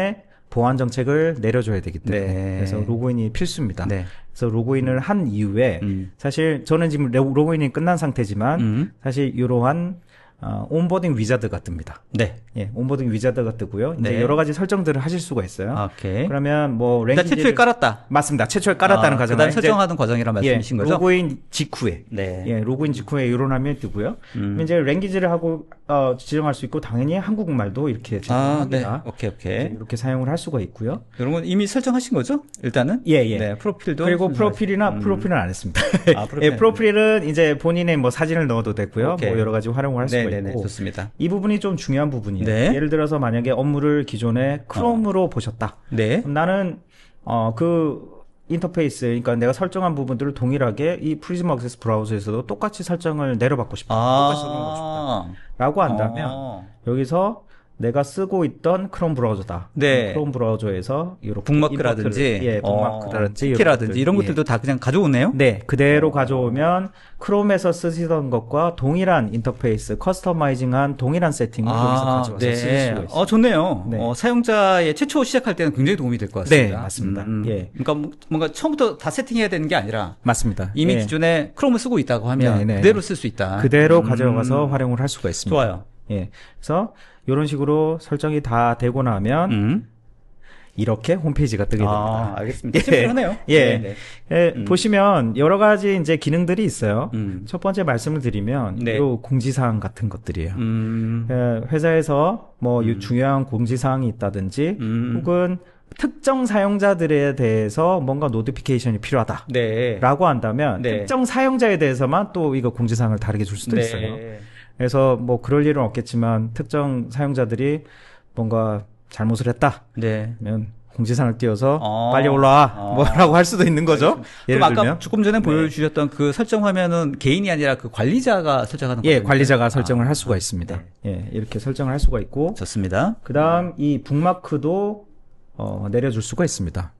보안 정책을 내려줘야 되기 때문에 그래서 로그인이 필수입니다. 그래서 로그인을 한 이후에 사실 저는 지금 로그인이 끝난 상태지만 사실 이러한 온보딩 위자드가 뜹니다. 온보딩 위자드가 뜨고요. 이제 여러 가지 설정들을 하실 수가 있어요. 그러면 뭐 랭킹 최초에 깔았다. 맞습니다. 최초에 깔았다는 과정. 그다음 설정하는 과정이란 말씀이신 거죠? 로그인 직후에. 로그인 직후에 이런 화면이 뜨고요. 이제 랭귀지를 하고 지정할 수 있고 당연히 한국말도 이렇게 지정합니다. 오케이. 이렇게 사용을 할 수가 있고요. 이런 건 이미 설정하신 거죠? 일단은? 프로필도 그리고 프로필은 안 했습니다. 프로필은 이제 본인의 뭐 사진을 넣어도 되고요. 뭐 여러 가지 활용을 할 수가 있고. 좋습니다. 이 부분이 좀 중요한 부분이에요. 예를 들어서 만약에 업무를 기존에 크롬으로 보셨다. 그럼 나는 그 인터페이스, 그러니까 내가 설정한 부분들을 동일하게 이 프리즘 액세스 브라우저에서도 똑같이 설정을 내려받고 싶다. 똑같이 적용하고 싶다. 라고 한다면 여기서 내가 쓰고 있던 크롬 브라우저다. 크롬 브라우저에서 이렇게 북마크라든지, 북마크라든지, 키라든지 이런 것들도 다 그냥 가져오네요. 그대로 가져오면 크롬에서 쓰시던 것과 동일한 인터페이스, 커스터마이징한 동일한 세팅을 여기서 가져와서 쓸 수가 있어요. 좋네요. 사용자의 최초 시작할 때는 굉장히 도움이 될 것 같습니다. 맞습니다. 그러니까 뭔가 처음부터 다 세팅해야 되는 게 아니라 맞습니다. 이미 기존에 크롬을 쓰고 있다고 하면 그대로 쓸 수 있다. 그대로 가져가서 활용을 할 수가 있습니다. 좋아요. 그래서 이런 식으로 설정이 다 되고 나면 이렇게 홈페이지가 뜨게 됩니다. 알겠습니다. 심플하네요. 보시면 여러 가지 이제 기능들이 있어요. 첫 번째 말씀을 드리면 요 공지사항 같은 것들이에요. 회사에서 뭐 중요한 공지사항이 있다든지 혹은 특정 사용자들에 대해서 뭔가 노티피케이션이 필요하다. 라고 한다면 특정 사용자에 대해서만 또 이거 공지사항을 다르게 줄 수도 있어요. 그래서 뭐 그럴 일은 없겠지만 특정 사용자들이 뭔가 잘못을 했다. 그러면 공지사항을 띄워서 빨리 올라와 뭐라고 할 수도 있는 거죠. 예를 그럼 들면 아까 조금 전에 보여주셨던 그 설정 화면은 개인이 아니라 그 관리자가 설정하는 거예요? 예, 관리자가 설정을 할 수가 있습니다. 네. 예, 이렇게 설정을 할 수가 있고 좋습니다. 그다음 이 북마크도 내려줄 수가 있습니다.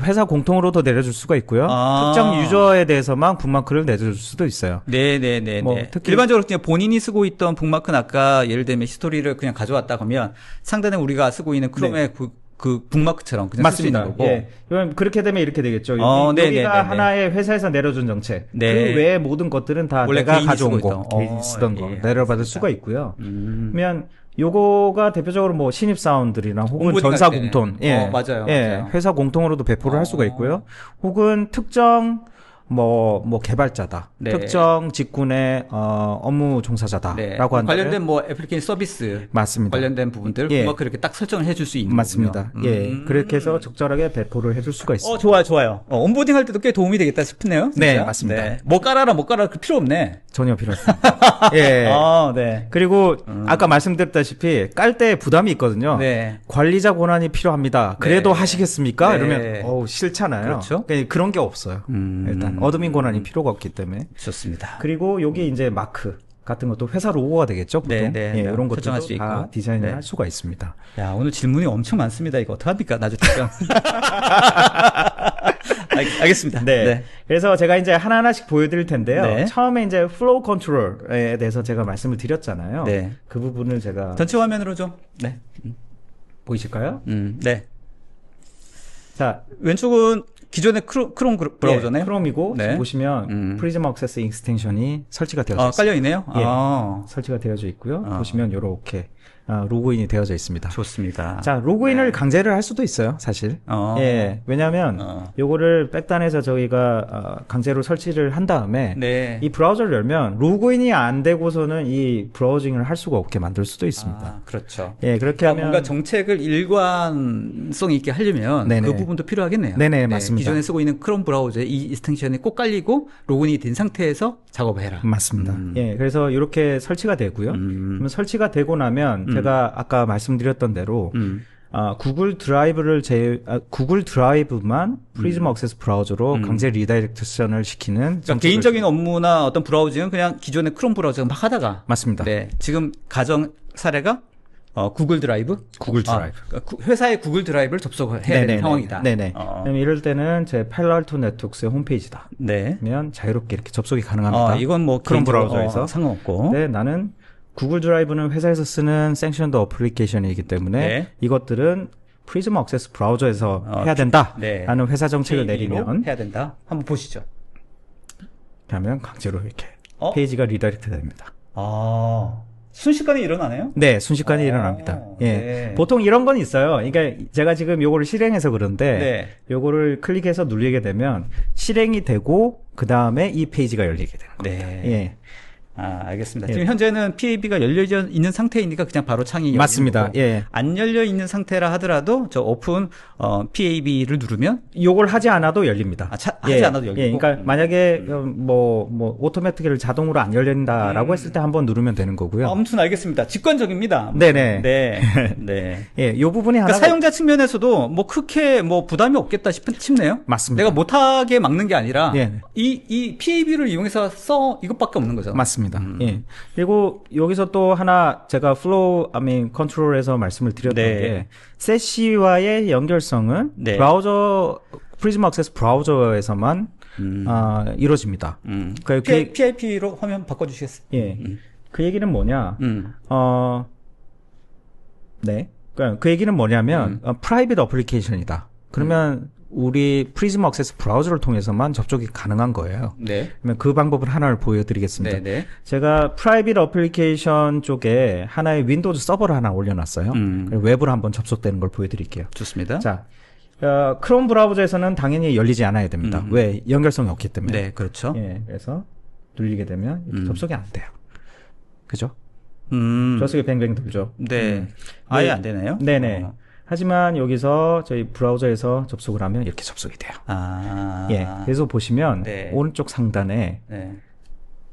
회사 공통으로도 내려줄 수가 있고요. 특정 유저에 대해서만 북마크를 내줄 수도 있어요. 네네네. 뭐 특히 일반적으로 그냥 본인이 쓰고 있던 북마크는 아까 예를 들면 히스토리를 그냥 가져왔다 그러면 상단에 우리가 쓰고 있는 크롬의 그 북마크처럼 그냥 쓸 수 있는 거고. 예. 이건 그렇게 되면 이렇게 되겠죠. 여기가 네네네네. 하나의 회사에서 내려준 정책. 네. 그 외의 모든 것들은 다 원래 내가 개인이 가져온 쓰고 거, 있던. 개인이 쓰던 예, 거 알겠습니다. 내려받을 수가 있고요. 그러면 요거가 대표적으로 뭐 신입사원들이나 혹은 온보딩 전사 할 때는. 공통, 맞아요. 예, 맞아요. 회사 공통으로도 배포를 할 수가 있고요. 혹은 특정 뭐 개발자다, 네. 특정 직군의 업무 종사자다라고 한다면 관련된 뭐 애플리케이션 서비스 맞습니다. 관련된 부분들 예. 북마크 이렇게 딱 설정을 해줄 수 있는 맞습니다. 거군요. 예, 그렇게 해서 적절하게 배포를 해줄 수가 있습니다. 좋아요. 온보딩 할 때도 꽤 도움이 되겠다 싶네요. 진짜. 네, 맞습니다. 뭐 깔아라 그 필요 없네. 전혀 필요 없습니다. 예. 네. 그리고 아까 말씀드렸다시피 깔 때 부담이 있거든요. 네. 관리자 권한이 필요합니다. 그래도 네. 하시겠습니까? 네. 이러면 싫잖아요. 그렇죠. 그러니까 그런 게 없어요. 일단 어드민 권한이 필요가 없기 때문에. 좋습니다. 그리고 여기 이제 마크 같은 것도 회사 로고가 되겠죠, 보통. 네. 예, 이런 것도 설정할 수 다 있고. 디자인을 네. 할 수가 있습니다. 야, 오늘 질문이 엄청 많습니다. 이거 어떡합니까? 나중에 답변. 알겠습니다. 네. 그래서 제가 이제 하나하나씩 보여드릴 텐데요. 네. 처음에 이제 플로우 컨트롤에 대해서 제가 말씀을 드렸잖아요. 네. 그 부분을 제가 전체 화면으로 좀. 네. 보이실까요? 네. 자, 왼쪽은 기존의 크롬 브라우저네요. 예, 크롬이고 네. 지금 보시면 프리즘 액세스 익스텐션이 설치가 되어져 있습니다. 깔려 있네요. 예, 설치가 되어져 있고요. 보시면 이렇게 로그인이 되어져 있습니다. 좋습니다. 자, 로그인을 강제를 할 수도 있어요, 사실. 예, 왜냐하면 요거를 백단에서 저희가 강제로 설치를 한 다음에 네. 이 브라우저를 열면 로그인이 안 되고서는 이 브라우징을 할 수가 없게 만들 수도 있습니다. 그렇죠. 예, 그렇게 그러니까 하면 뭔가 정책을 일관성 있게 하려면 네네. 그 부분도 필요하겠네요. 네네, 맞습니다. 기존에 쓰고 있는 크롬 브라우저에 이 익스텐션이 꼭 깔리고 로그인이 된 상태에서 작업을 해라. 맞습니다. 예, 그래서 이렇게 설치가 되고요. 그러면 설치가 되고 나면 제가 아까 말씀드렸던 대로 구글 드라이브만 프리즘 액세스 브라우저로 강제 리다이렉션을 시키는 그러니까 개인적인 업무나 어떤 브라우징은 그냥 기존의 크롬 브라우저 막 하다가 맞습니다. 네, 지금 가정 사례가 구글 드라이브? 구글 드라이브. 그러니까 회사의 구글 드라이브를 접속해야 되는 상황이다. 네네. 그럼 이럴 때는 제 팔로알토 네트워크스의 홈페이지다. 네. 그러면 자유롭게 이렇게 접속이 가능합니다. 이건 뭐 크롬 개인적으로, 브라우저에서 상관없고. 네, 나는 구글 드라이브는 회사에서 쓰는 섹션드 어플리케이션이기 때문에 네. 이것들은 프리즘 액세스 브라우저에서 해야 된다. 네. 라는 회사 정책을 PAB 로 내리면 해야 된다. 한번 보시죠. 하면 강제로 이렇게 페이지가 리다이렉트 됩니다. 순식간에 일어나네요? 네, 순식간에 일어납니다. 예. 네. 보통 이런 건 있어요. 그러니까 제가 지금 요거를 실행해서 그런데 네. 요거를 클릭해서 누르게 되면 실행이 되고 그다음에 이 페이지가 열리게 되는 겁니다. 네. 예. 알겠습니다. 예. 지금 현재는 PAB가 열려 있는 상태이니까 그냥 바로 창이 열리는 맞습니다. 거고. 예. 안 열려 있는 상태라 하더라도 저 오픈 PAB를 누르면 요걸 하지 않아도 열립니다. 하지 않아도 열리고. 예, 그러니까 만약에 오토매틱을 자동으로 안 열린다라고 했을 때 한번 누르면 되는 거고요. 아무튼 알겠습니다. 직관적입니다. 네네. 네. 예, 요 부분이 그러니까 하나 사용자 측면에서도 뭐 크게 뭐 부담이 없겠다 싶네요. 맞습니다. 내가 못하게 막는 게 아니라 예. 이 PAB를 이용해서 이것밖에 없는 거죠. 맞습니다. 예. 그리고 여기서 또 하나 제가 컨트롤에서 말씀을 드렸던 네. 게 세시와의 연결성은 네. 브라우저 프리즘 액세스 브라우저에서만 이루어집니다. 그러니까 PIP로 화면 바꿔주시겠어요? 예. 그 얘기는 뭐냐? 네. 그러니까 그 얘기는 뭐냐면 프라이빗 어플리케이션이다. 그러면 우리 프리즘 액세스 브라우저를 통해서만 접속이 가능한 거예요. 네. 그러면 그 방법을 하나를 보여드리겠습니다. 네. 제가 프라이빗 어플리케이션 쪽에 하나의 윈도우즈 서버를 하나 올려놨어요. 외부로 한번 접속되는 걸 보여드릴게요. 좋습니다. 자, 크롬 브라우저에서는 당연히 열리지 않아야 됩니다. 왜? 연결성이 없기 때문에. 네, 그렇죠. 예, 그래서 눌리게 되면 이렇게 접속이 안 돼요. 그죠? 저속이 뱅뱅 돌죠. 네. 아예 안 되나요? 네네. 하지만 여기서 저희 브라우저에서 접속을 하면 이렇게 접속이 돼요. 예. 그래서 보시면 네. 오른쪽 상단에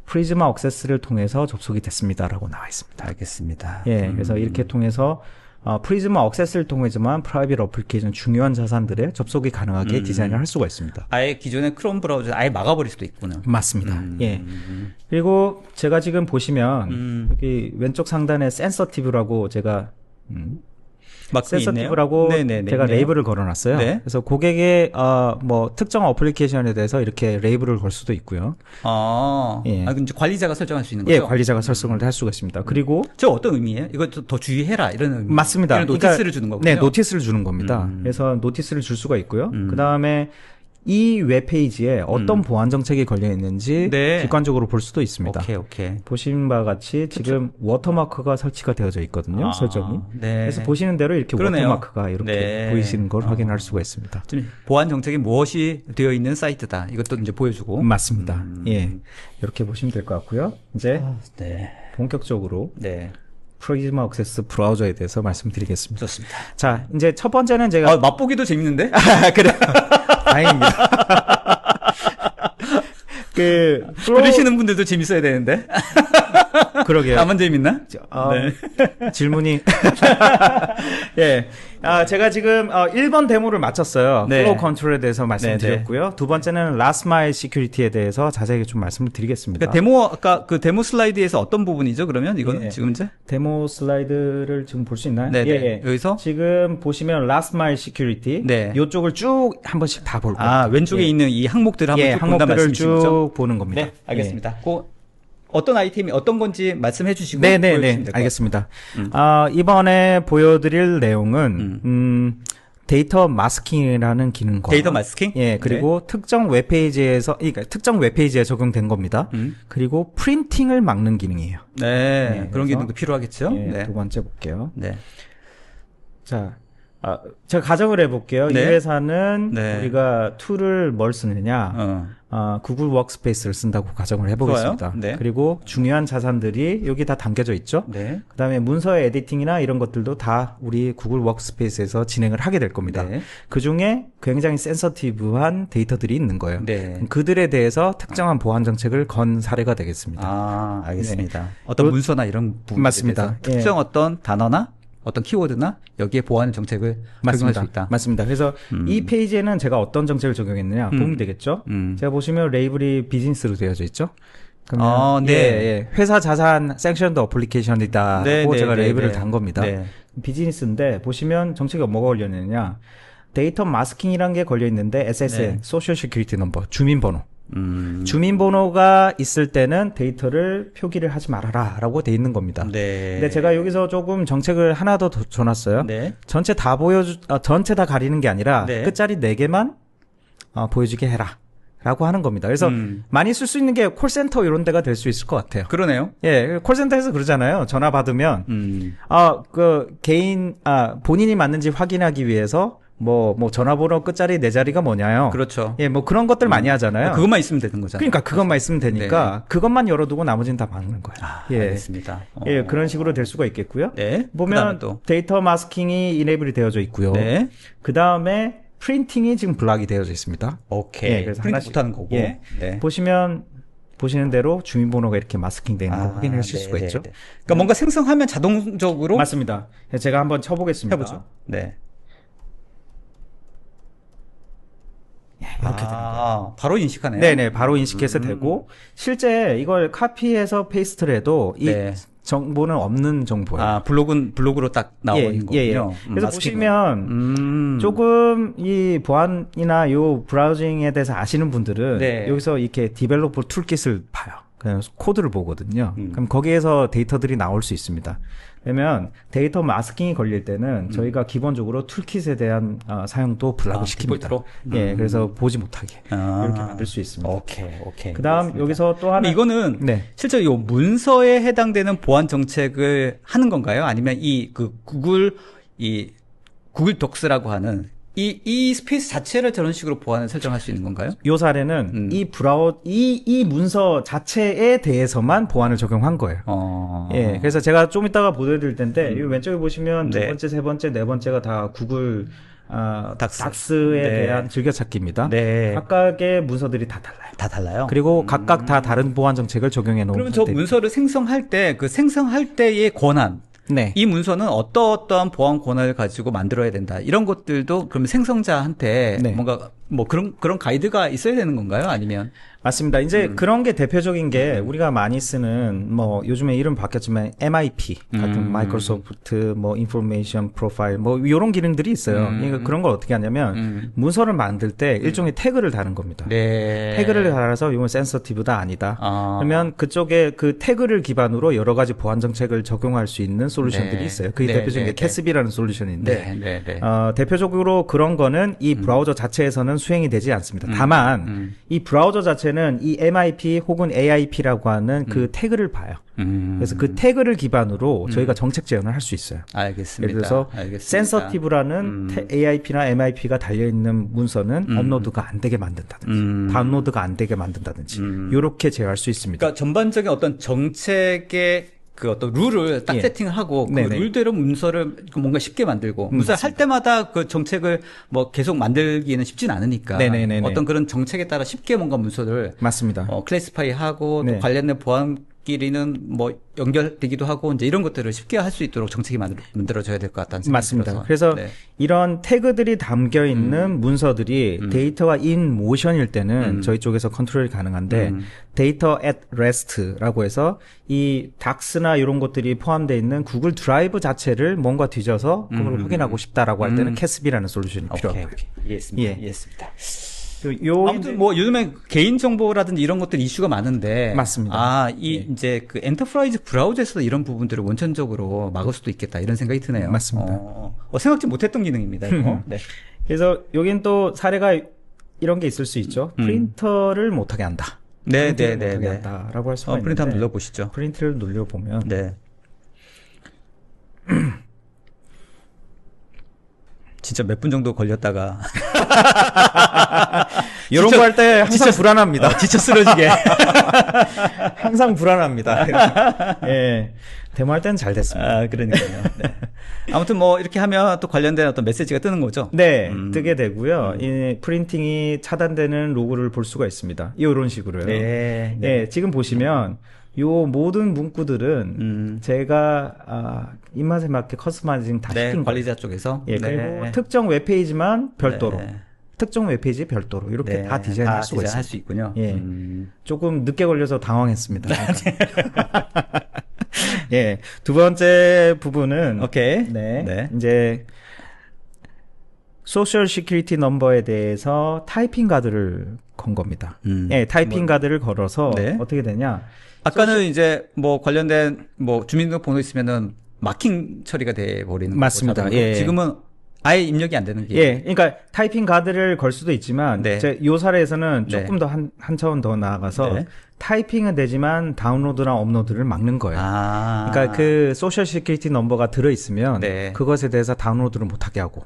프리즈마 액세스를 통해서 접속이 됐습니다라고 나와 있습니다. 알겠습니다. 예. 그래서 이렇게 통해서 프리즈마 액세스를 통해서만 프라이빗 어플리케이션 중요한 자산들에 접속이 가능하게 디자인을 할 수가 있습니다. 아예 기존의 크롬 브라우저 아예 막아버릴 수도 있구나. 맞습니다. 예. 그리고 제가 지금 보시면 여기 왼쪽 상단에 센서티브라고 제가 센서티브라고 제가 레이블을 걸어놨어요. 네. 그래서 고객의 뭐 특정 어플리케이션에 대해서 이렇게 레이블을 걸 수도 있고요. 예. 이제 관리자가 설정할 수 있는 거죠? 예, 관리자가 설정을 할 수가 있습니다. 그리고 저 어떤 의미예요? 이거 더 주의해라 이런 의미. 맞습니다. 이런 노티스를 그러니까, 주는 거군요. 네, 노티스를 주는 겁니다. 그래서 노티스를 줄 수가 있고요. 그 다음에 이 웹페이지에 어떤 보안 정책이 걸려 있는지 네. 객관적으로 볼 수도 있습니다. 오케이. 보시는 바와 같이 지금 워터마크가 설치가 되어져 있거든요. 설정이. 네. 그래서 보시는 대로 이렇게 그러네요. 워터마크가 이렇게 보이시는 걸 확인할 수가 있습니다. 보안 정책이 무엇이 되어 있는 사이트다. 이것도 이제 보여주고. 맞습니다. 예, 이렇게 보시면 될 것 같고요. 이제 네. 본격적으로 프리즈마 액세스 브라우저에 대해서 말씀드리겠습니다. 좋습니다. 자, 이제 첫 번째는 제가 맛보기도 재밌는데? 그래. 다행입니다. 들으시는 분들도 재밌어야 되는데. 그러게요. 나만 재밌나? 질문이. 예. 제가 지금 1번 데모를 마쳤어요. 네. 플로우 컨트롤에 대해서 말씀드렸고요. 두 번째는 라스트 마일 시큐리티에 대해서 자세하게 좀 말씀을 드리겠습니다. 아까 그 데모 슬라이드에서 어떤 부분이죠? 그러면 이거는 지금 이제? 데모 슬라이드를 지금 볼 수 있나요? 네. 예. 여기서? 지금 보시면 라스트 마일 시큐리티. 이쪽을 쭉 한 번씩 다 볼 거예요. 왼쪽에 있는 이 항목들을 한번 쭉 본다 말씀이시죠? 쭉 보는 겁니다. 네, 알겠습니다. 어떤 아이템이 어떤 건지 말씀해 주시고. 네네네. 알겠습니다. 이번에 보여드릴 내용은, 데이터 마스킹이라는 기능과. 데이터 마스킹? 예, 그리고 특정 웹페이지에서, 그러니까 특정 웹페이지에 적용된 겁니다. 그리고 프린팅을 막는 기능이에요. 네. 그런 기능도 필요하겠죠? 두 번째 볼게요. 네. 자, 제가 가정을 해볼게요. 이 회사는 우리가 툴을 뭘 쓰느냐. 구글 워크스페이스를 쓴다고 가정을 해보겠습니다. 그리고 중요한 자산들이 여기 다 담겨져 있죠. 그 다음에 문서의 에디팅이나 이런 것들도 다 우리 구글 워크스페이스에서 진행을 하게 될 겁니다. 그 중에 굉장히 센서티브한 데이터들이 있는 거예요. 그들에 대해서 특정한 보안 정책을 건 사례가 되겠습니다. 알겠습니다. 어떤 문서나 이런 부분에 맞습니다. 대해서 특정 어떤 단어나 어떤 키워드나 여기에 보안 정책을 적용할 수 있다. 맞습니다. 그래서 이 페이지에는 제가 어떤 정책을 적용했느냐 보면 되겠죠. 제가 보시면 레이블이 비즈니스로 되어져 있죠. 그러면 회사 자산 섹션드 어플리케이션이다고 제가 레이블을 단 겁니다. 비즈니스인데 보시면 정책이 뭐가 걸려있느냐. 데이터 마스킹이라는 게 걸려 있는데 SSN, 소셜 시큐리티 넘버, 주민번호. 주민번호가 있을 때는 데이터를 표기를 하지 말아라 라고 돼 있는 겁니다. 근데 제가 여기서 조금 정책을 하나 더 줘놨어요. 전체 다 가리는 게 아니라 끝자리 4개만 보여주게 해라 라고 하는 겁니다. 그래서 많이 쓸 수 있는 게 콜센터 이런 데가 될 수 있을 것 같아요. 그러네요. 예, 콜센터에서 그러잖아요. 전화 받으면 본인이 맞는지 확인하기 위해서 뭐 전화번호 끝자리 4자리가 뭐냐요? 그렇죠. 예, 뭐 그런 것들 많이 하잖아요. 그것만 있으면 되는 거잖아요. 그러니까 그것만 있으면 되니까 그것만 열어두고 나머지는 다 막는 거예요. 알겠습니다. 예, 그런 식으로 될 수가 있겠고요. 그다음에 보면 또 데이터 마스킹이 이네이블이 되어져 있고요. 그 다음에 프린팅이 지금 블락이 되어져 있습니다. 오케이. 그래서 프린트 못하는 거고. 보시는 대로 주민번호가 이렇게 마스킹 되어 있는 거 확인하실 수가 있죠. 그러니까 뭔가 생성하면 자동적으로 맞습니다. 제가 한번 쳐보겠습니다. 해보죠. 이렇게 됩니다. 바로 인식하네요. 네네, 바로 인식해서 되고, 실제 이걸 카피해서 페이스트를 해도 이 정보는 없는 정보예요. 블로그로 딱 나오는 거군요. 그래서 보시면, 조금 이 보안이나 요 브라우징에 대해서 아시는 분들은 여기서 이렇게 디벨로퍼 툴킷을 봐요. 그냥 코드를 보거든요. 그럼 거기에서 데이터들이 나올 수 있습니다. 그러면 데이터 마스킹이 걸릴 때는 저희가 기본적으로 툴킷에 대한 사용도 블락을 시킵니다. 예, 그래서 보지 못하게 이렇게 만들 수 있습니다. 오케이. 그다음 여기서 또 하나 이거는 실제 요 문서에 해당되는 보안 정책을 하는 건가요? 아니면 구글 독스라고 하는 이 스페이스 자체를 저런 식으로 보안을 설정할 수 있는 건가요? 요 사례는 이 문서 자체에 대해서만 보안을 적용한 거예요. 예, 그래서 제가 좀 이따가 보여드릴 텐데, 이 왼쪽에 보시면 두 번째, 세 번째, 네 번째가 다 구글, 닥스에 대한 즐겨찾기입니다. 각각의 문서들이 다 달라요. 다 달라요? 그리고 각각 다 다른 보안 정책을 적용해 놓은 그러면 저 문서를 생성할 때, 그 생성할 때의 권한, 네. 이 문서는 어떠한 보안 권한을 가지고 만들어야 된다. 이런 것들도 그러면 생성자한테 네. 뭔가 뭐 그런 가이드가 있어야 되는 건가요? 아니면 맞습니다. 이제 그런 게 대표적인 게 우리가 많이 쓰는 뭐 요즘에 이름 바뀌었지만 MIP 같은 마이크로소프트 뭐 인포메이션 프로파일 뭐 이런 기능들이 있어요. 그러니까 그런 걸 어떻게 하냐면 문서를 만들 때 일종의 태그를 다는 겁니다. 네. 태그를 달아서 이건 센서티브다 아니다. 아. 그러면 그쪽에 그 태그를 기반으로 여러 가지 보안 정책을 적용할 수 있는 솔루션들이 네. 있어요. 그게 네, 대표적인 네, 게 캐스비라는 솔루션인데 네, 네, 네. 대표적으로 그런 거는 이 브라우저 자체에서는 수행이 되지 않습니다. 다만 이 브라우저 자체는 이 MIP 혹은 AIP라고 하는 그 태그를 봐요. 그래서 그 태그를 기반으로 저희가 정책 제안을 할 수 있어요. 알겠습니다. 예를 들어서 알겠습니다. 센서티브라는 AIP나 MIP가 달려있는 문서는 업로드가 안 되게 만든다든지 다운로드가 안 되게 만든다든지 이렇게 제어할 수 있습니다. 그러니까 전반적인 어떤 정책의 그 어떤 룰을 딱 예. 세팅을 하고 그 네네. 룰대로 문서를 뭔가 쉽게 만들고 문서를 할 때마다 그 정책을 뭐 계속 만들기는 쉽진 않으니까 네네네네. 어떤 그런 정책에 따라 쉽게 뭔가 문서를 맞습니다. 클래시파이 하고 네. 또 관련된 보안끼리는 뭐 연결되기도 하고 이제 이런 것들을 쉽게 할 수 있도록 정책이 만들어져야 될 것 같다는 생각이 맞습니다. 들어서. 그래서 네. 이런 태그들이 담겨 있는 문서들이 데이터가 in motion일 때는 저희 쪽에서 컨트롤이 가능한데 데이터 at rest라고 해서 이 닥스나 이런 것들이 포함되어 있는 구글 드라이브 자체를 뭔가 뒤져서 그걸 확인하고 싶다라고 할 때는 캐스비라는 솔루션이 필요하고요. 오케이. 이해했습니다. 예. 이해했습니다. 요 아무튼 뭐 요즘에 개인 정보라든지 이런 것들 이슈가 많은데 맞습니다. 이제 그 엔터프라이즈 브라우저에서도 이런 부분들을 원천적으로 막을 수도 있겠다 이런 생각이 드네요. 맞습니다. 생각지 못했던 기능입니다. 이거. 네. 그래서 여긴 또 사례가 이런 게 있을 수 있죠. 프린터를 못하게 한다. 네, 프린트를 네, 네, 못하게 네. 한다라고 할 수가 있는데 프린트 한번 눌러보시죠. 프린트를 눌려보면 네. 진짜 몇 분 정도 걸렸다가 이런 거 할 때 항상 불안합니다. 지쳐 쓰러지게. 항상 불안합니다. 예. 데모할 때는 잘 됐습니다. 아, 그러니까요. 네. 아무튼 뭐 이렇게 하면 또 관련된 어떤 메시지가 뜨는 거죠. 네, 뜨게 되고요. 이 프린팅이 차단되는 로그를 볼 수가 있습니다. 이런 식으로요. 네. 예, 지금 보시면 요 모든 문구들은 제가 입맛에 맞게 커스터마이징 다 네, 시킨 거예요. 관리자 쪽에서. 예, 네. 그리고 특정 웹페이지만 별도로, 네. 특정 웹페이지 별도로 이렇게 네, 다 디자인할 수가 디자인할 있어요. 수 있군요. 예, 조금 늦게 걸려서 당황했습니다. 예, 두 번째 부분은 오케이. 네, 이제 소셜 시큐리티 넘버에 대해서 타이핑 가드를 건 겁니다. 예, 타이핑 가드를 걸어서 네. 어떻게 되냐? 아까는 이제 뭐 관련된 뭐 주민등록번호 있으면은 마킹 처리가 돼 버리는 맞습니다. 거죠. 예. 지금은 아예 입력이 안 되는 게. 예, 그러니까 타이핑 가드를 걸 수도 있지만, 네. 요 사례에서는 네. 조금 더 한 차원 더 나아가서 네. 타이핑은 되지만 다운로드나 업로드를 막는 거예요. 아. 그러니까 그 소셜 시큐리티 넘버가 들어 있으면 네. 그것에 대해서 다운로드를 못 하게 하고.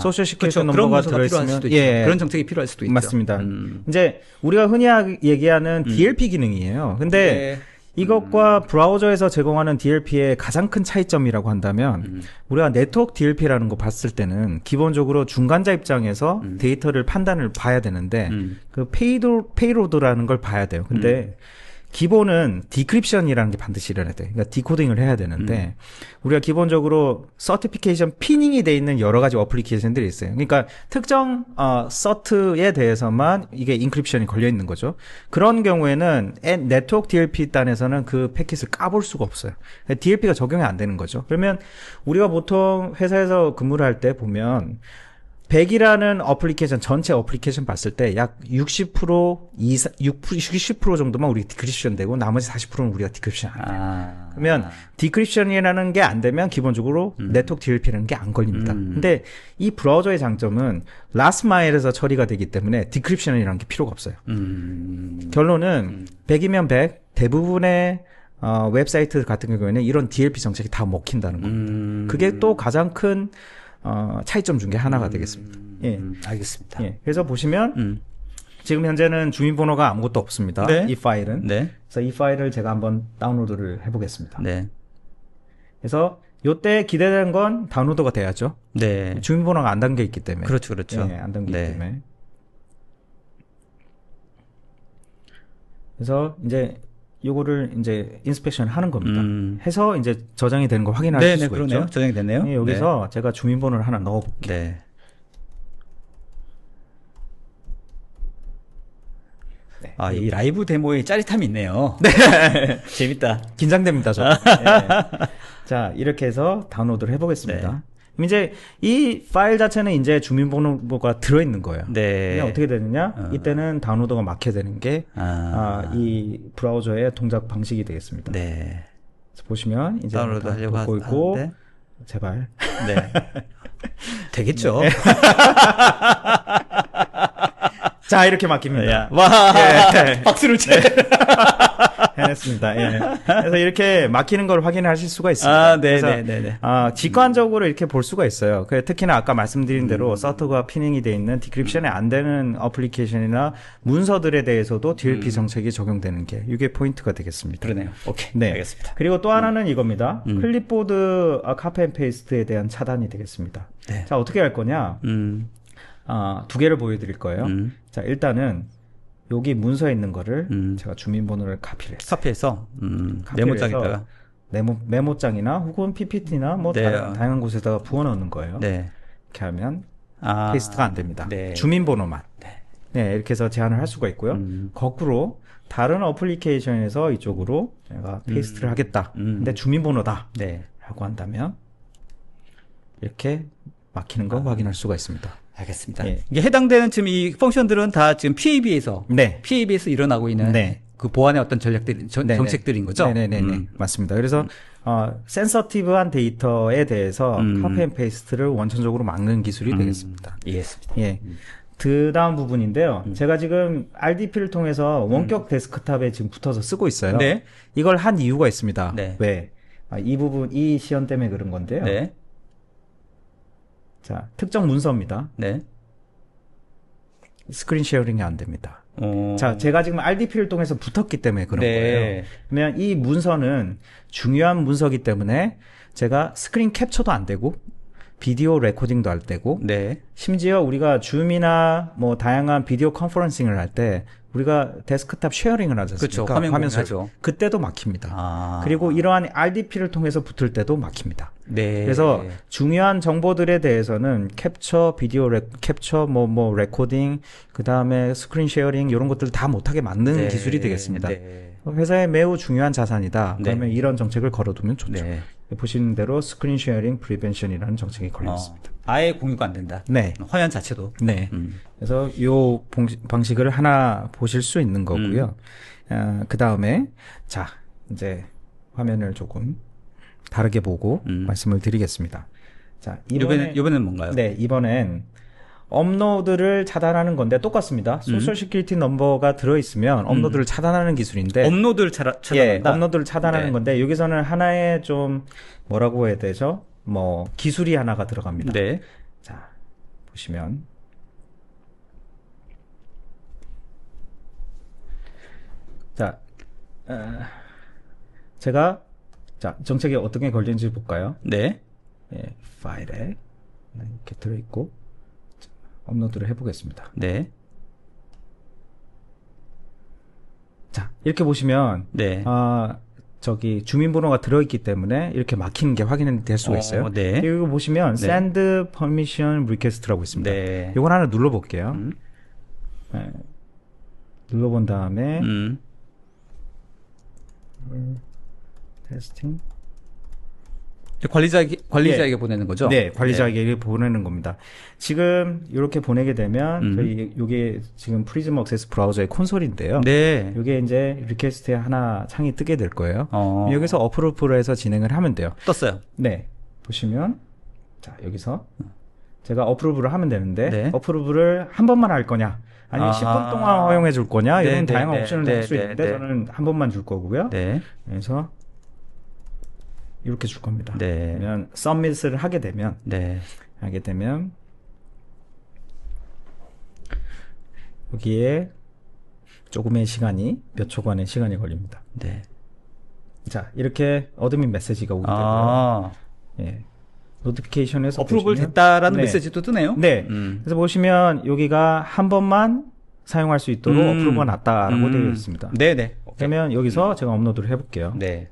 소셜 시큐리티 그렇죠. 그런 넘버가 문서가 필요할 들어있으면 수도 있죠. 그런 정책이 필요할 수도 있죠. 맞습니다. 이제 우리가 흔히 얘기하는 DLP 기능이에요. 근데 네. 이것과 브라우저에서 제공하는 DLP의 가장 큰 차이점이라고 한다면 우리가 네트워크 DLP라는 거 봤을 때는 기본적으로 중간자 입장에서 데이터를 판단을 봐야 되는데 그 페이로드라는 걸 봐야 돼요. 근데 기본은 디크립션이라는 게 반드시 일어나야 돼. 그러니까 디코딩을 해야 되는데 우리가 기본적으로 서티피케이션 피닝이 돼 있는 여러 가지 어플리케이션들이 있어요. 그러니까 특정 서트에 대해서만 이게 인크립션이 걸려 있는 거죠. 그런 경우에는 네트워크 DLP 단에서는 그 패킷을 까볼 수가 없어요. DLP가 적용이 안 되는 거죠. 그러면 우리가 보통 회사에서 근무를 할 때 보면 100이라는 어플리케이션, 전체 어플리케이션 봤을 때 약 60% 정도만 우리 디크립션 되고 나머지 40%는 우리가 디크립션 안 돼요. 그러면 디크립션이라는 게 안 되면 기본적으로 네트워크 DLP라는 게 안 걸립니다. 근데 이 브라우저의 장점은 라스트 마일에서 처리가 되기 때문에 디크립션이라는 게 필요가 없어요. 결론은 100이면 100, 대부분의 웹사이트 같은 경우에는 이런 DLP 정책이 다 먹힌다는 겁니다. 그게 또 가장 큰 차이점 중에 하나가 되겠습니다. 예. 알겠습니다. 예. 그래서 보시면 지금 현재는 주민번호가 아무것도 없습니다. 네. 이 파일은. 네. 그래서 이 파일을 제가 한번 다운로드를 해보겠습니다. 네. 그래서 요때 기대되는 건 다운로드가 돼야죠. 네. 주민번호가 안 담겨 있기 때문에. 그렇죠, 그렇죠. 예, 안 담겨 있기 네. 때문에. 그래서 이제 요거를 이제 인스펙션 하는 겁니다. 해서 이제 저장이 되는 걸 확인할 네네, 수가 그러네요. 있죠. 저장이 됐네요. 네, 여기서 제가 주민번호를 하나 넣어볼게요. 네. 네. 아, 이 라이브 데모에 짜릿함이 있네요. 네. 재밌다. 긴장됩니다, 저. 네. 자, 이렇게 해서 다운로드를 해보겠습니다. 네. 그럼 이제 이 파일 자체는 이제 주민번호가 들어있는 거예요. 네. 그냥 어떻게 되느냐? 이때는 다운로드가 막혀야 되는 게, 이 브라우저의 동작 방식이 되겠습니다. 네. 그래서 보시면 이제 다운로드 하려고 듣고 있고, 하는데. 제발. 네. 되겠죠. 네. 자, 이렇게 막힙니다. 야, 와, 예. 박수를 쳐. 해냈습니다. 예. 그래서 이렇게 막히는 걸 확인하실 수가 있습니다. 아, 네, 그래서, 네, 네, 네. 직관적으로 이렇게 볼 수가 있어요. 특히나 아까 말씀드린 대로 서트가 피닝이 되어 있는 디크립션이 안 되는 어플리케이션이나 문서들에 대해서도 DLP 정책이 적용되는 게 이게 포인트가 되겠습니다. 그러네요. 오케이. 네. 알겠습니다. 그리고 또 하나는 이겁니다. 클립보드 카피 앤 페이스트에 대한 차단이 되겠습니다. 네. 자, 어떻게 할 거냐? 두 개를 보여드릴 거예요. 자, 일단은 여기 문서에 있는 거를 제가 주민번호를 카피를 했어요. 카피해서 카피를 메모장에다가 해서 메모장이나 혹은 PPT나 뭐 네. 다양한 곳에다가 부어 넣는 거예요. 네. 이렇게 하면 아, 페이스트가 안 됩니다. 네. 주민번호만. 네. 네, 이렇게 해서 제한을 할 수가 있고요. 거꾸로 다른 어플리케이션에서 이쪽으로 내가 페이스트를 하겠다. 근데 주민번호다. 네. 라고 한다면 이렇게 막히는 거 확인할 수가 있습니다. 알겠습니다. 예. 이게 해당되는 지금 이 펑션들은 다 지금 PAB에서 네. 일어나고 있는 네. 그 보안의 어떤 전략들, 네네. 정책들인 거죠? 네네네. 맞습니다. 그래서, 센서티브한 데이터에 대해서 카피 앤 페이스트를 원천적으로 막는 기술이 되겠습니다. 이해했습니다. 예. 그 다음 부분인데요. 제가 지금 RDP를 통해서 원격 데스크탑에 지금 붙어서 쓰고 있어요. 네. 이걸 한 이유가 있습니다. 네. 왜? 이 부분, 이 시연 때문에 그런 건데요. 네. 자, 특정 문서입니다. 네. 스크린 쉐어링이 안 됩니다. 어... 자, 제가 지금 RDP를 통해서 붙었기 때문에 그런 네. 거예요. 그러면 이 문서는 중요한 문서기 때문에 제가 스크린 캡처도 안 되고 비디오 레코딩도 안 되고 네. 심지어 우리가 줌이나 뭐 다양한 비디오 컨퍼런싱을 할 때 우리가 데스크탑 쉐어링을 하지 않습니까? 그렇죠. 화면 공유하죠. 그때도 막힙니다. 아. 그리고 이러한 RDP를 통해서 붙을 때도 막힙니다. 네. 그래서 중요한 정보들에 대해서는 캡처, 캡처, 뭐 레코딩, 그 다음에 스크린 쉐어링 이런 것들 다 못하게 막는 네. 기술이 되겠습니다. 네. 회사에 매우 중요한 자산이다. 네. 그러면 이런 정책을 걸어두면 좋죠. 네. 보시는 대로 스크린 쉐어링 프리벤션이라는 정책이 걸려 있습니다. 아예 공유가 안 된다. 네. 화면 자체도. 네. 그래서 요 방식을 하나 보실 수 있는 거고요. 그 다음에 자 이제 화면을 조금 다르게 보고 말씀을 드리겠습니다. 자 이번엔 뭔가요? 네, 이번엔 업로드를 차단하는 건데 똑같습니다. 소셜 시큐리티 넘버가 들어있으면 업로드를 차단하는 기술인데 업로드를 차단한다. 예, 업로드를 차단하는 네. 건데 여기서는 하나의 좀 뭐라고 해야 되죠? 뭐 기술이 하나가 들어갑니다. 네. 자 보시면 자 제가 자 정책이 어떤 게 걸리는지 볼까요? 네. 예, 파일에 이렇게 들어있고 자, 업로드를 해보겠습니다. 네. 자 이렇게 보시면 네. 저기 주민번호가 들어있기 때문에 이렇게 막히는 게 확인될 수가 있어요. 네. 이거 보시면 네. send permission request라고 있습니다. 네. 이걸 하나 눌러볼게요. 네. 눌러본 다음에 테스팅. 관리자에게 보내는 거죠? 네, 관리자에게 보내는 겁니다. 지금 이렇게 보내게 되면 저희 요게 지금 프리즘 액세스 브라우저의 콘솔인데요. 네. 요게 이제 리퀘스트에 하나 창이 뜨게 될 거예요. 여기서 어프로브를 해서 진행을 하면 돼요. 떴어요. 네. 보시면 자, 여기서 제가 어프로브를 하면 되는데 네. 어프로브를 한 번만 할 거냐? 아니면 10분 동안 허용해 줄 거냐? 네, 이런 네, 다양한 네, 옵션을 네, 낼 수 네, 있는데 네. 저는 한 번만 줄 거고요. 네. 그래서 이렇게 줄 겁니다. 네. 그러면 submit을 하게 되면 네. 여기에 조금의 시간이 몇 초간의 시간이 걸립니다. 네. 자, 이렇게 어드민 메시지가 오게 되고요. 예. 노티피케이션에서 어프로브를 보시면 됐다라는 네. 메시지도 뜨네요. 네. 그래서 보시면 여기가 한 번만 사용할 수 있도록 어프로브가 났다라고 되어 있습니다. 네네. 그러면 여기서 제가 업로드를 해볼게요. 네.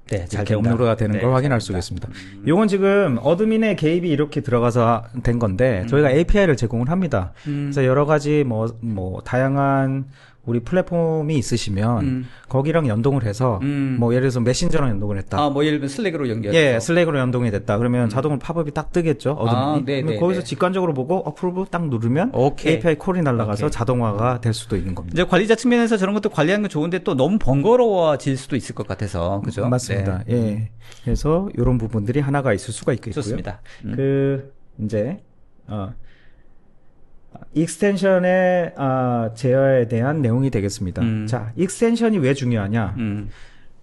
네, 잘 이렇게 된다. 업로드가 되는 네, 걸 확인할 잘 수가 된다. 있습니다. 요건 지금 어드민의 개입이 이렇게 들어가서 된 건데 저희가 API를 제공을 합니다. 그래서 여러 가지 뭐 다양한 우리 플랫폼이 있으시면 거기랑 연동을 해서 뭐 예를 들어서 메신저랑 연동을 했다. 아, 뭐 예를 들면 슬랙으로 연결해서. 예, 슬랙으로 연동이 됐다. 그러면 자동으로 팝업이 딱 뜨겠죠. 어드민이. 네, 그러면 네, 거기서 네. 직관적으로 보고 어프로브 딱 누르면 오케이. API 콜이 날아가서 오케이. 자동화가 될 수도 있는 겁니다. 이제 관리자 측면에서 저런 것도 관리하는 건 좋은데 또 너무 번거로워질 수도 있을 것 같아서. 그죠? 맞습니다. 네. 예. 그래서 이런 부분들이 하나가 있을 수가 있겠고요. 좋습니다. 이제 익스텐션의 제어에 대한 내용이 되겠습니다. 자, 익스텐션이 왜 중요하냐?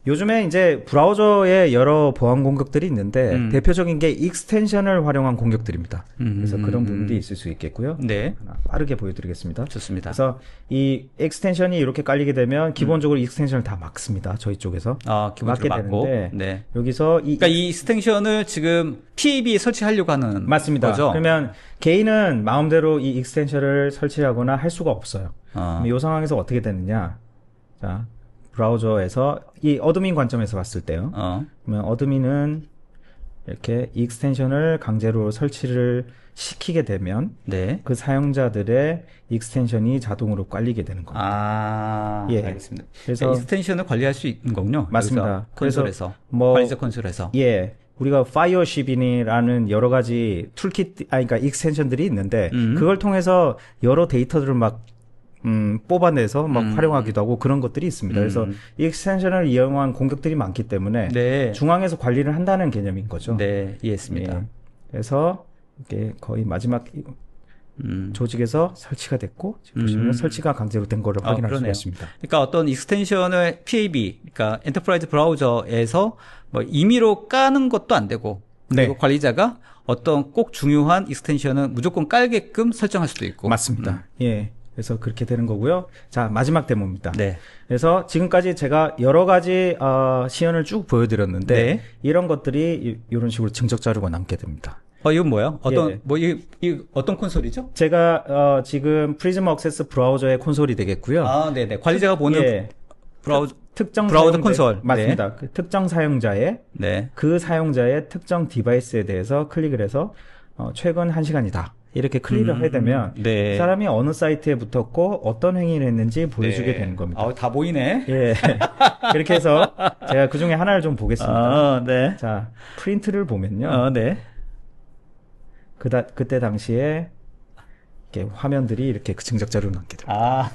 요즘에 이제 브라우저에 여러 보안 공격들이 있는데 대표적인 게 익스텐션을 활용한 공격들입니다. 그래서 그런 부분들이 있을 수 있겠고요. 네. 하나 빠르게 보여드리겠습니다. 좋습니다. 그래서 이 익스텐션이 이렇게 깔리게 되면 기본적으로 익스텐션을 다 막습니다. 저희 쪽에서. 기본적으로 막게 맞고. 되는데 네. 여기서 그러니까 이 익스텐션을 지금 PAB에 설치하려고 하는 맞습니다. 거죠? 그러면 개인은 마음대로 이 익스텐션을 설치하거나 할 수가 없어요. 그럼 이 상황에서 어떻게 되느냐? 자, 브라우저에서 이 어드민 관점에서 봤을 때요. 그러면 어드민은 이렇게 익스텐션을 강제로 설치를 시키게 되면 네. 그 사용자들의 익스텐션이 자동으로 깔리게 되는 겁니다. 예. 알겠습니다. 그래서 그래서 익스텐션을 관리할 수 있는 거군요. 맞습니다. 여기서 콘솔에서. 그래서 뭐 관리자 콘솔에서. 예. 우리가 파이어쉽이라는 여러 가지 툴킷, 그러니까 익스텐션들이 있는데, 그걸 통해서 여러 데이터들을 막, 뽑아내서 막 활용하기도 하고 그런 것들이 있습니다. 그래서 이 익스텐션을 이용한 공격들이 많기 때문에, 네. 중앙에서 관리를 한다는 개념인 거죠. 네, 이해했습니다. 예. 그래서, 이게 거의 마지막 조직에서 설치가 됐고, 지금 보시면 설치가 강제로 된 거를 확인할 수가 그러네요. 있습니다. 그러니까 어떤 익스텐션을 PAB, 그러니까 엔터프라이즈 브라우저에서 뭐 임의로 까는 것도 안 되고, 그리고 네. 관리자가 어떤 꼭 중요한 익스텐션은 무조건 깔게끔 설정할 수도 있고. 맞습니다. 예. 그래서 그렇게 되는 거고요. 자, 마지막 데모입니다. 네. 그래서 지금까지 제가 여러 가지 시연을 쭉 보여드렸는데 네. 이런 것들이 이런 식으로 증적 자료가 남게 됩니다. 이건 뭐예요? 어떤 예. 이 어떤 콘솔이죠? 제가 지금 프리즘 액세스 브라우저의 콘솔이 되겠고요. 네네. 관리자가 보는 예. 브라우저 특정 브라우저 사용자- 콘솔. 맞습니다. 그 특정 사용자의 네. 그 사용자의 특정 디바이스에 대해서 클릭을 해서 최근 1시간이다. 이렇게 클릭을 하게 되면 네. 그 사람이 어느 사이트에 붙었고 어떤 행위를 했는지 보여주게 되는 겁니다. 다 보이네. 예. 그렇게 해서 제가 그 중에 하나를 좀 보겠습니다. 네. 자, 프린트를 보면요. 네. 그때 당시에 이렇게 화면들이 이렇게 그 증적 자료로 남게 됩니다.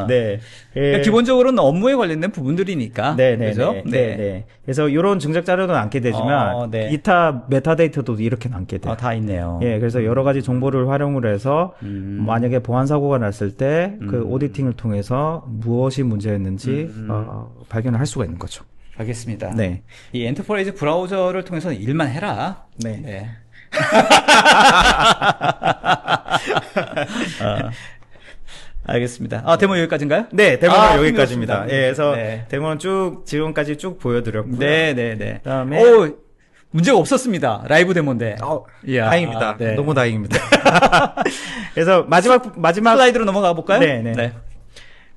네. 그러니까 기본적으로는 업무에 관련된 부분들이니까. 그죠? 네. 그래서 이런 증적 자료도 남게 되지만 네. 기타 메타데이터도 이렇게 남게 돼요. 다 있네요. 예, 그래서 여러 가지 정보를 활용을 해서 만약에 보안 사고가 났을 때 그 오디팅을 통해서 무엇이 문제였는지 발견을 할 수가 있는 거죠. 알겠습니다. 네. 이 엔터프라이즈 브라우저를 통해서는 일만 해라. 네. 알겠습니다. 데모 여기까지인가요? 네, 데모는 흥미롭습니다. 여기까지입니다. 예, 그래서 네. 데모는 지금까지 쭉 보여드렸고요. 네. 그다음에 문제가 없었습니다. 라이브 데모인데. 이야, 다행입니다. 네. 너무 다행입니다. 그래서 마지막 슬라이드로 넘어가 볼까요? 네.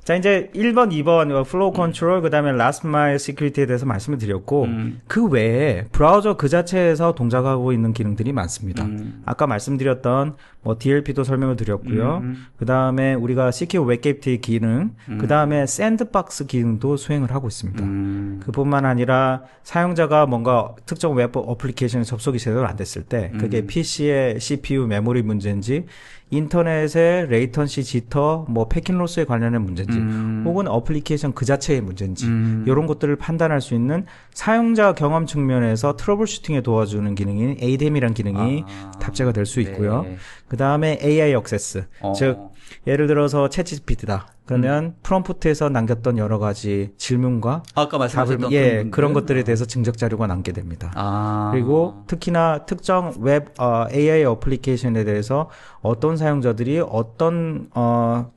자, 이제 1번, 2번 플로우 컨트롤 그다음에 라스트 마일 시큐리티에 대해서 말씀을 드렸고 그 외에 브라우저 그 자체에서 동작하고 있는 기능들이 많습니다. 아까 말씀드렸던 뭐 DLP도 설명을 드렸고요. 그다음에 우리가 Secure Web Gateway 기능, 그다음에 샌드박스 기능도 수행을 하고 있습니다. 그뿐만 아니라 사용자가 뭔가 특정 웹 어플리케이션에 접속이 제대로 안 됐을 때 그게 PC의 CPU 메모리 문제인지 인터넷의 레이턴시 지터, 뭐 패킷 로스에 관련된 문제인지, 혹은 어플리케이션 그 자체의 문제인지, 이런 것들을 판단할 수 있는 사용자 경험 측면에서 트러블 슈팅에 도와주는 기능인 ADEM이라는 기능이 탑재가 될 수 있고요. 그 다음에 AI 액세스, 즉 예를 들어서 챗GPT다. 그러면 프롬프트에서 남겼던 여러 가지 질문과 아까 말씀하셨던 그런 것들에 대해서 증적 자료가 남게 됩니다. 아. 그리고 특히나 특정 웹 AI 어플리케이션에 대해서 어떤 사용자들이 어떤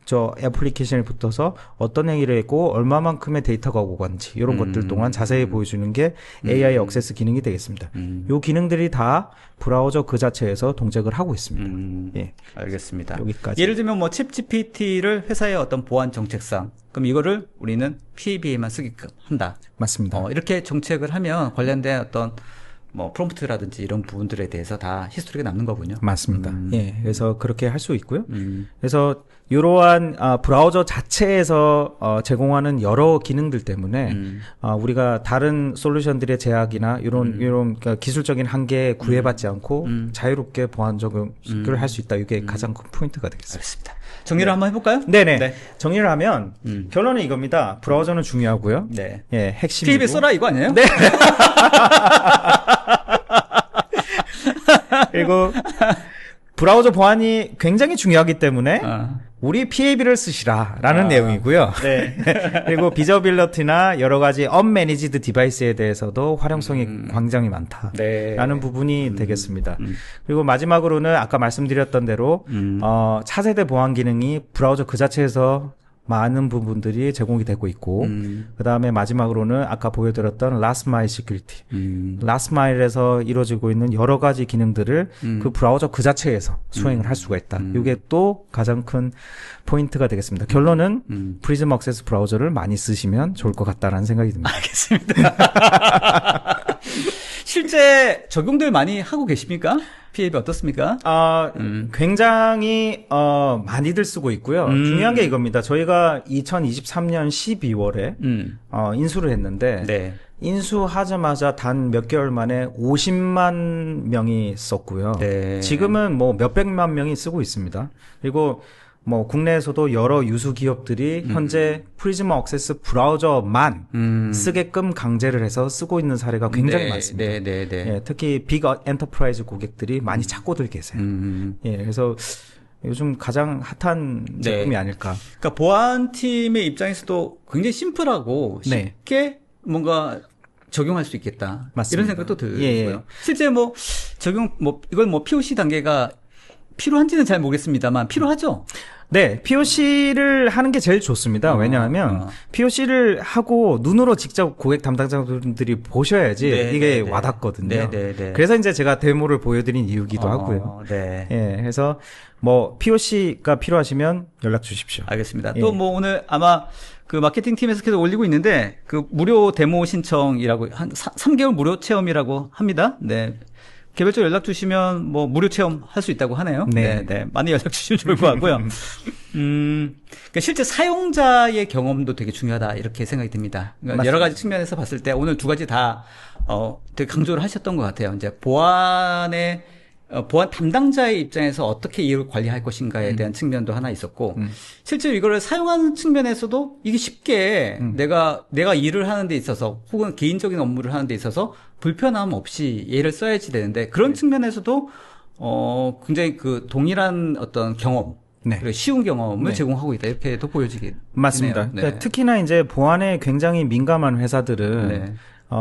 저 애플리케이션에 붙어서 어떤 행위를 했고 얼마만큼의 데이터가 오고 간지 이런 것들 동안 자세히 보여주는 게 AI 액세스 기능이 되겠습니다. 요 기능들이 다 브라우저 그 자체에서 동작을 하고 있습니다. 예. 알겠습니다. 여기까지. 예를 들면 뭐 챗GPT를 회사의 어떤 보안 정책상 그럼 이거를 우리는 PAB에만 쓰게끔 한다. 맞습니다. 이렇게 정책을 하면 관련된 어떤 뭐 프롬프트라든지 이런 부분들에 대해서 다 히스토리가 남는 거군요. 맞습니다. 예, 그래서 그렇게 할 수 있고요. 그래서 이러한 브라우저 자체에서 제공하는 여러 기능들 때문에 우리가 다른 솔루션들의 제약이나 이런 그러니까 기술적인 한계에 구애받지 않고 자유롭게 보안 적용을 할 수 있다. 이게 가장 큰 포인트가 되겠습니다. 알겠습니다. 정리를 한번 해볼까요? 네네. 네. 정리를 하면 결론은 이겁니다. 브라우저는 중요하고요. 네. 예, 핵심이고. PAB 써라 이거 아니에요? 네. 그리고 브라우저 보안이 굉장히 중요하기 때문에 우리 PAB를 쓰시라라는 내용이고요. 네. 그리고 비저빌리티나 여러 가지 언매니지드 디바이스에 대해서도 활용성이 굉장히 많다라는 네. 부분이 되겠습니다. 그리고 마지막으로는 아까 말씀드렸던 대로 차세대 보안 기능이 브라우저 그 자체에서 많은 부분들이 제공이 되고 있고 그 다음에 마지막으로는 아까 보여드렸던 Last Mile Security Last Mile에서 이루어지고 있는 여러 가지 기능들을 그 브라우저 그 자체에서 수행을 할 수가 있다. 이게 또 가장 큰 포인트가 되겠습니다. 결론은 프리즘 액세스 브라우저를 많이 쓰시면 좋을 것 같다라는 생각이 듭니다. 알겠습니다. 실제 적용들 많이 하고 계십니까? PAB 어떻습니까? 굉장히 많이들 쓰고 있고요. 중요한 게 이겁니다. 저희가 2023년 12월에 인수를 했는데 네. 인수하자마자 단 몇 개월 만에 50만 명이 썼고요. 네. 지금은 뭐 몇백만 명이 쓰고 있습니다. 그리고 뭐 국내에서도 여러 유수 기업들이 현재 프리즘 액세스 브라우저만 쓰게끔 강제를 해서 쓰고 있는 사례가 굉장히 네, 많습니다. 네, 네, 네. 예, 특히 빅 엔터프라이즈 고객들이 많이 찾고들 계세요. 예, 그래서 요즘 가장 핫한 제품이 아닐까. 그러니까 보안팀의 입장에서도 굉장히 심플하고 네. 쉽게 뭔가 적용할 수 있겠다. 맞습니다. 이런 생각도 들고요. 예. 실제 뭐 적용 이건 뭐 POC 단계가 필요한지는 잘 모르겠습니다만 필요하죠. 네, POC를 하는 게 제일 좋습니다. 왜냐하면 POC를 하고 눈으로 직접 고객 담당자분들이 보셔야지 네, 이게 네, 와닿거든요. 네, 네, 네. 그래서 이제 제가 데모를 보여드린 이유기도 하고요. 네. 예, 그래서 뭐 POC가 필요하시면 연락 주십시오. 알겠습니다. 예. 또 뭐 오늘 아마 그 마케팅 팀에서 계속 올리고 있는데 그 무료 데모 신청이라고 한 3개월 무료 체험이라고 합니다. 네. 개별적으로 연락 주시면 뭐 무료 체험 할 수 있다고 하네요. 네. 네. 많이 연락 주시면 좋을 것 같고요. 그러니까 실제 사용자의 경험도 되게 중요하다 이렇게 생각이 듭니다. 그러니까 여러 가지 측면에서 봤을 때 오늘 두 가지 다 되게 강조를 하셨던 것 같아요. 이제 보안 담당자의 입장에서 어떻게 이를 관리할 것인가에 대한 측면도 하나 있었고, 실제로 이거를 사용하는 측면에서도 이게 쉽게 내가 일을 하는 데 있어서 혹은 개인적인 업무를 하는 데 있어서 불편함 없이 얘를 써야지 되는데 그런 측면에서도 굉장히 그 동일한 어떤 경험, 네. 그리고 쉬운 경험을 네. 제공하고 있다 이렇게도 보여지게 맞습니다. 되네요. 그러니까 특히나 이제 보안에 굉장히 민감한 회사들은 네.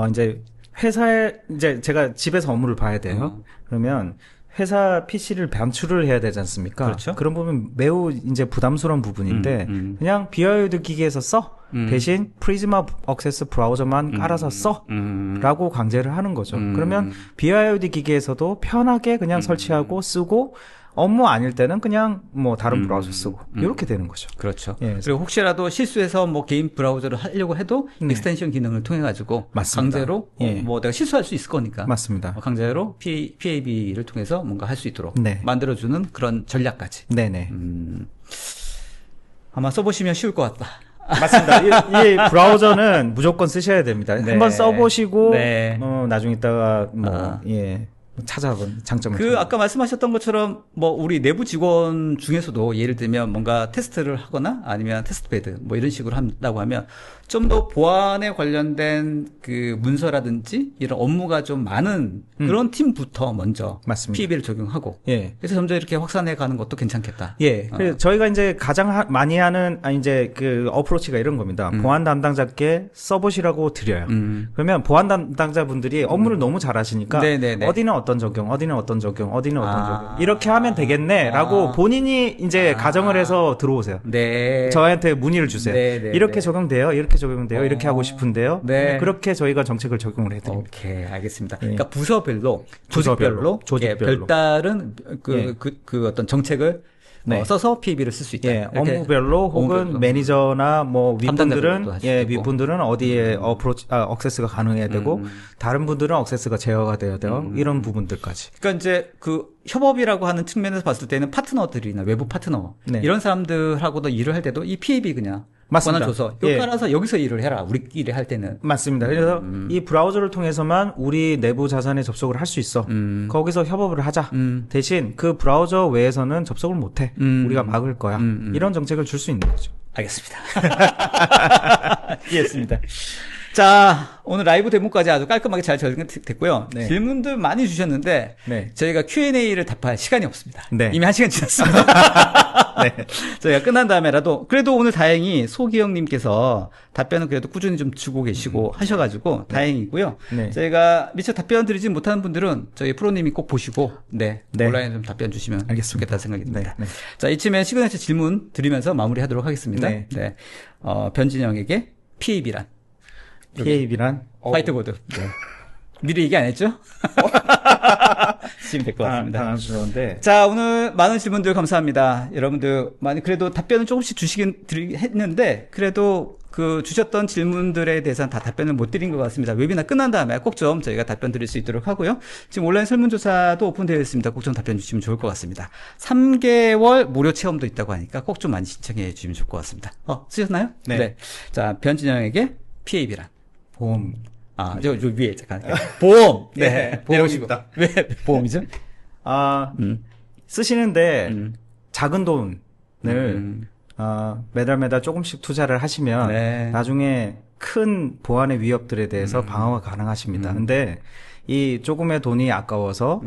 이제 회사에 이제 제가 집에서 업무를 봐야 돼요. 그러면 회사 PC를 반출을 해야 되지 않습니까? 그렇죠. 그런 부분 매우 이제 부담스러운 부분인데 그냥 BYOD 기기에서 써. 대신 프리즈마 액세스 브라우저만 깔아서 써라고 강제를 하는 거죠. 그러면 BYOD 기기에서도 편하게 그냥 설치하고 쓰고 업무 아닐 때는 그냥 뭐 다른 브라우저 쓰고 이렇게 되는 거죠. 그렇죠. 예, 그리고 혹시라도 실수해서 뭐 개인 브라우저를 하려고 해도 익스텐션 기능을 통해 가지고 맞습니다. 강제로 예. 뭐 내가 실수할 수 있을 거니까 맞습니다. 강제로 PAB를 통해서 뭔가 할 수 있도록 네. 만들어주는 그런 전략까지 네네. 아마 써보시면 쉬울 것 같다. 맞습니다. 이 브라우저는 무조건 쓰셔야 됩니다. 네. 한번 써보시고 네. 나중에 있다가 뭐 예. 찾아본 장점을. 그 아까 말씀하셨던 것처럼 뭐 우리 내부 직원 중에서도 예를 들면 뭔가 테스트를 하거나 아니면 테스트베드 뭐 이런 식으로 한다고 하면 좀 더 보안에 관련된 그 문서라든지 이런 업무가 좀 많은 그런 팀부터 먼저 맞습니다. PEB를 적용하고 예. 그래서 점점 이렇게 확산해 가는 것도 괜찮겠다. 예. 그래서 저희가 이제 가장 많이 하는 이제 그 어프로치가 이런 겁니다. 보안 담당자께 써보시라고 드려요. 그러면 보안 담당자분들이 업무를 너무 잘하시니까 네네네. 어디는 어떤 적용, 어디는 어떤 적용, 어디는 어떤 적용 이렇게 하면 되겠네라고 본인이 이제 가정을 해서 들어오세요. 네. 저한테 문의를 주세요. 네네네. 이렇게 적용돼요, 이렇게 적용돼요, 이렇게 하고 싶은데요. 네. 그렇게 저희가 정책을 적용을 해드립니다. 오케이, 알겠습니다. 예. 그러니까 부서별로, 부서별로, 조직별로, 조직별로. 예, 별다른 예. 그 어떤 정책을 네. 써서 PEB를 쓸 수 있다. 예, 이렇게. 업무별로 혹은 업무별로. 매니저나 뭐 담당자별로도 윗분들은 할수 예, 있고. 윗분들은 어디에 억세스가 가능해야 되고 다른 분들은 억세스가 제어가 돼야 돼요. 이런 부분들까지. 그러니까 이제 그 협업이라고 하는 측면에서 봤을 때는 파트너들이나 외부 파트너 네. 이런 사람들하고도 일을 할 때도 이 PEB 그냥 맞습니다. 권한 줘서 예. 이거 깔아서 여기서 일을 해라. 우리끼리 할 때는. 맞습니다. 그래서 이 브라우저를 통해서만 우리 내부 자산에 접속을 할 수 있어. 거기서 협업을 하자. 대신 그 브라우저 외에서는 접속을 못해. 우리가 막을 거야. 이런 정책을 줄 수 있는 거죠. 알겠습니다. 이해했습니다. 자, 오늘 라이브 데모까지 아주 깔끔하게 잘 진행됐고요. 네. 질문들 많이 주셨는데 네. 저희가 Q&A를 답할 시간이 없습니다. 네. 이미 1시간 지났습니다. 네. 저희가 끝난 다음에라도 그래도 오늘 다행히 소기영님께서 답변을 그래도 꾸준히 좀 주고 계시고 하셔가지고 다행이고요. 네. 저희가 미처 답변 드리지 못하는 분들은 저희 프로님이 꼭 보시고 네, 네. 온라인에 좀 답변 주시면 알겠습니다. 좋겠다는 생각이 듭니다. 네. 네. 자, 이쯤에 시그너처 질문 드리면서 마무리하도록 하겠습니다. 네. 변진영에게 PEB란 PAB란 화이트보드. 미리 얘기 안 했죠? 지금 될 것 같습니다. 당황스러운데. 자, 오늘 많은 질문들 감사합니다. 여러분들 많이 그래도 답변을 조금씩 했는데 그래도 그 주셨던 질문들에 대해서는 다 답변을 못 드린 것 같습니다. 웨비나 끝난 다음에 꼭 좀 저희가 답변 드릴 수 있도록 하고요. 지금 온라인 설문조사도 오픈되어 있습니다. 꼭 좀 답변 주시면 좋을 것 같습니다. 3개월 무료 체험도 있다고 하니까 꼭 좀 많이 신청해 주시면 좋을 것 같습니다. 쓰셨나요? 네. 자, 변진영에게 PAB란. 보험. 저 위에 잠깐. 보험. 네, 내려오시고. 보험입니다. 왜 보험이죠? 쓰시는데 작은 돈을 매달 조금씩 투자를 하시면 네. 나중에 큰 보안의 위협들에 대해서 방어가 가능하십니다. 근데 이 조금의 돈이 아까워서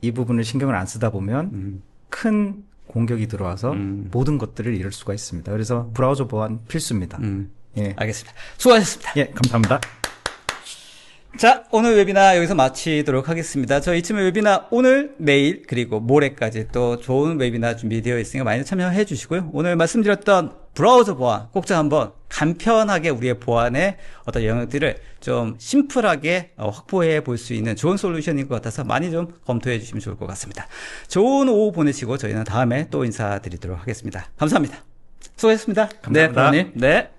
이 부분을 신경을 안 쓰다 보면 큰 공격이 들어와서 모든 것들을 잃을 수가 있습니다. 그래서 브라우저 보안 필수입니다. 예. 알겠습니다. 수고하셨습니다. 예, 감사합니다. 자, 오늘 웨비나 여기서 마치도록 하겠습니다. 저희 이쯤에 웨비나 오늘, 내일, 그리고 모레까지 또 좋은 웨비나 준비되어 있으니까 많이 참여해 주시고요. 오늘 말씀드렸던 브라우저 보안 꼭 좀 한번 간편하게 우리의 보안의 어떤 영역들을 좀 심플하게 확보해 볼 수 있는 좋은 솔루션인 것 같아서 많이 좀 검토해 주시면 좋을 것 같습니다. 좋은 오후 보내시고 저희는 다음에 또 인사드리도록 하겠습니다. 감사합니다. 수고하셨습니다. 감사합니다. 네, 부모님. 네.